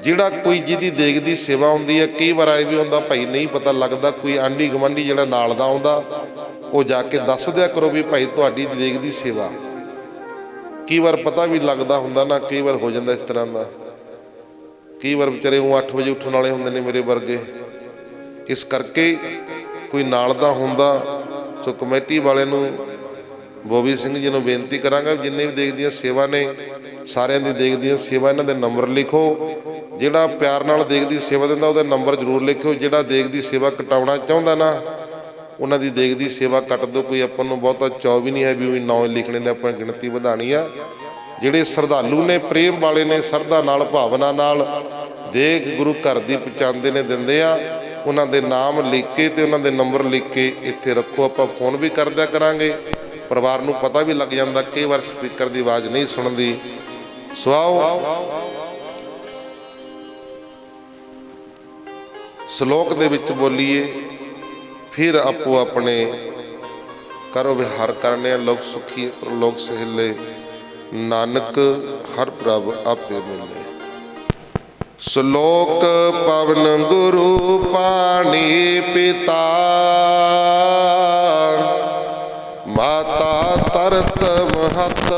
ਜਿਹੜਾ ਕੋਈ ਜਿਹਦੀ ਦੇਗ ਦੀ ਸੇਵਾ ਹੁੰਦੀ ਹੈ, ਕਈ ਵਾਰ ਇਹ ਵੀ ਹੁੰਦਾ ਭਾਈ ਨਹੀਂ ਪਤਾ ਲੱਗਦਾ, ਕੋਈ ਆਂਢੀ ਗੁਆਂਢੀ ਜਿਹੜਾ ਨਾਲ ਦਾ ਆਉਂਦਾ ਉਹ ਜਾ ਕੇ ਦੱਸ ਦਿਆ ਕਰੋ ਵੀ ਭਾਈ ਤੁਹਾਡੀ ਦੇਗ ਦੀ ਸੇਵਾ। ਕਈ ਵਾਰ ਪਤਾ ਵੀ ਲੱਗਦਾ ਹੁੰਦਾ ਨਾ, ਕਈ ਵਾਰ ਹੋ ਜਾਂਦਾ ਇਸ ਤਰ੍ਹਾਂ ਦਾ। ਕਈ ਵਾਰ ਵਿਚਾਰੇ ਉਹ 8 ਵਜੇ ਉੱਠਣ ਵਾਲੇ ਹੁੰਦੇ ਨੇ ਮੇਰੇ ਵਰਗੇ, ਇਸ ਕਰਕੇ ਕੋਈ ਨਾਲ ਦਾ ਹੁੰਦਾ। ਸੋ ਕਮੇਟੀ ਵਾਲਿਆਂ ਨੂੰ, ਬੋਬੀ ਸਿੰਘ ਜੀ ਨੂੰ ਬੇਨਤੀ ਕਰਾਂਗਾ, ਜਿੰਨੇ ਵੀ ਦੇਗ ਦੀਆਂ ਸੇਵਾ ਨੇ ਸਾਰਿਆਂ ਦੀ ਦੇਗ ਦੀਆਂ ਸੇਵਾ ਇਹਨਾਂ ਦੇ ਨੰਬਰ ਲਿਖੋ। ਜਿਹੜਾ ਪਿਆਰ ਨਾਲ ਦੇਗ ਦੀ ਸੇਵਾ ਦਿੰਦਾ ਉਹਦਾ ਨੰਬਰ ਜ਼ਰੂਰ ਲਿਖਿਓ। ਜਿਹੜਾ ਦੇਗ ਦੀ ਸੇਵਾ ਕਟਾਉਣਾ ਚਾਹੁੰਦਾ ਨਾ, ਉਹਨਾਂ ਦੀ ਦੇਗ ਦੀ ਸੇਵਾ ਕੱਟ ਦਿਓ। ਕੋਈ ਆਪਾਂ ਨੂੰ ਬਹੁਤਾ ਚਾਅ ਵੀ ਨਹੀਂ ਹੈ ਵੀ ਉਹ ਨਾਂ ਲਿਖਣੇ ਨੇ, ਆਪਾਂ ਗਿਣਤੀ ਵਧਾਉਣੀ ਆ। ਜਿਹੜੇ ਸ਼ਰਧਾਲੂ ਨੇ, ਪ੍ਰੇਮ ਵਾਲੇ ਨੇ, ਸ਼ਰਧਾ ਨਾਲ ਭਾਵਨਾ ਨਾਲ ਦੇਗ ਗੁਰੂ ਘਰ ਦੀ ਪਹੁੰਚਾਉਂਦੇ ਨੇ, ਦਿੰਦੇ ਆ, ਉਹਨਾਂ ਦੇ ਨਾਮ ਲਿਖ ਕੇ ਤੇ ਉਹਨਾਂ ਦੇ ਨੰਬਰ ਲਿਖ ਕੇ ਇੱਥੇ ਰੱਖੋ। ਆਪਾਂ ਫੋਨ ਵੀ ਕਰ ਦਿਆ ਕਰਾਂਗੇ, ਪਰਿਵਾਰ ਨੂੰ ਪਤਾ ਵੀ ਲੱਗ ਜਾਂਦਾ, ਕਈ ਵਾਰ ਸਪੀਕਰ ਦੀ ਆਵਾਜ਼ ਨਹੀਂ ਸੁਣਦੀ। ਸੁਆਓ ਸ਼ਲੋਕ ਦੇ ਵਿੱਚ ਬੋਲੀਏ, ਫਿਰ ਆਪੋ ਆਪਣੇ ਕਰੋ ਵਿਹਾਰ ਕਰਨੇ। ਲੋਕ ਸੁਖੀ ਪ੍ਰਲੋਕ ਸਹੇਲੇ, ਨਾਨਕ ਹਰ ਪ੍ਰਭ ਆਪੇ ਮਿਲੇ। ਸ਼ਲੋਕ ਪਵਨ ਗੁਰੂ ਪਾਣੀ ਪਿਤਾ, ਮਾਤਾ ਤਰਤ ਮਹਤ,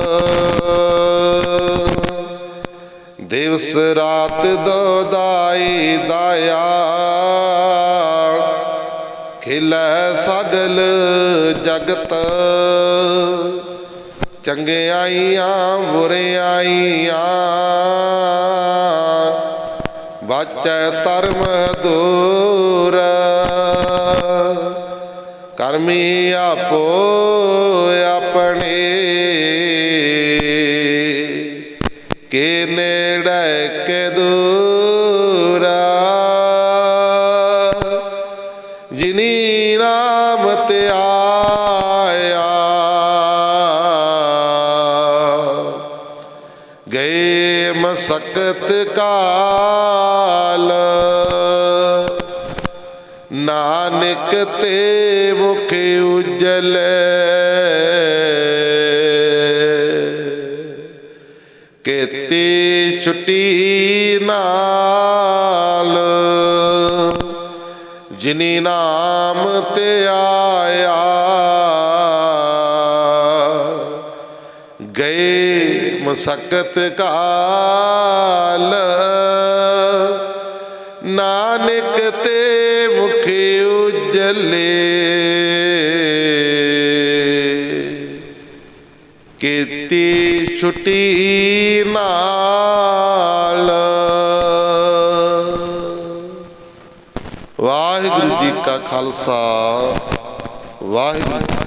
ਦਿਵਸ ਰਾਤ ਦੋਦਾਈ ਦਾਇਆ, ਖਿਲੈ ਸਗਲ ਜਗਤ, ਚੰਗਿਆਈਆਂ ਬੁਰਿਆਈਆਂ, ਵਾਚੈ ਧਰਮ ਦੂਰ, ਕਰਮੀ ਆਪੋ ਆਪਣੇ, ਕੇ ਨੇੜੇ ਕੇ ਦੂਰ, ਜਿਨੀ ਨਾਮ ਤੇ ਆਇਆ, ਗਏ ਮਸਕਤ ਕਾਲ, ਨਾਨਕ ਤੇ ਮੁਖ ਉਜਲੇ, ਕੀਤੀ ਛੁੱਟੀ ਨਾਲ, ਜਿਨੀ ਨਾਮ ਤੇ ਆਇਆ, ਗਏ ਮਸਕਤ ਕਾਲ, ਨਾਨਕ ਤੇ ਮੁਖ ਉਜਲੇ, ਕੀਤੀ ਛੁੱਟੀ ਨਾਲ। ਵਾਹਿਗੁਰੂ ਜੀ ਕਾ ਖਾਲਸਾ, ਵਾਹਿਗੁਰੂ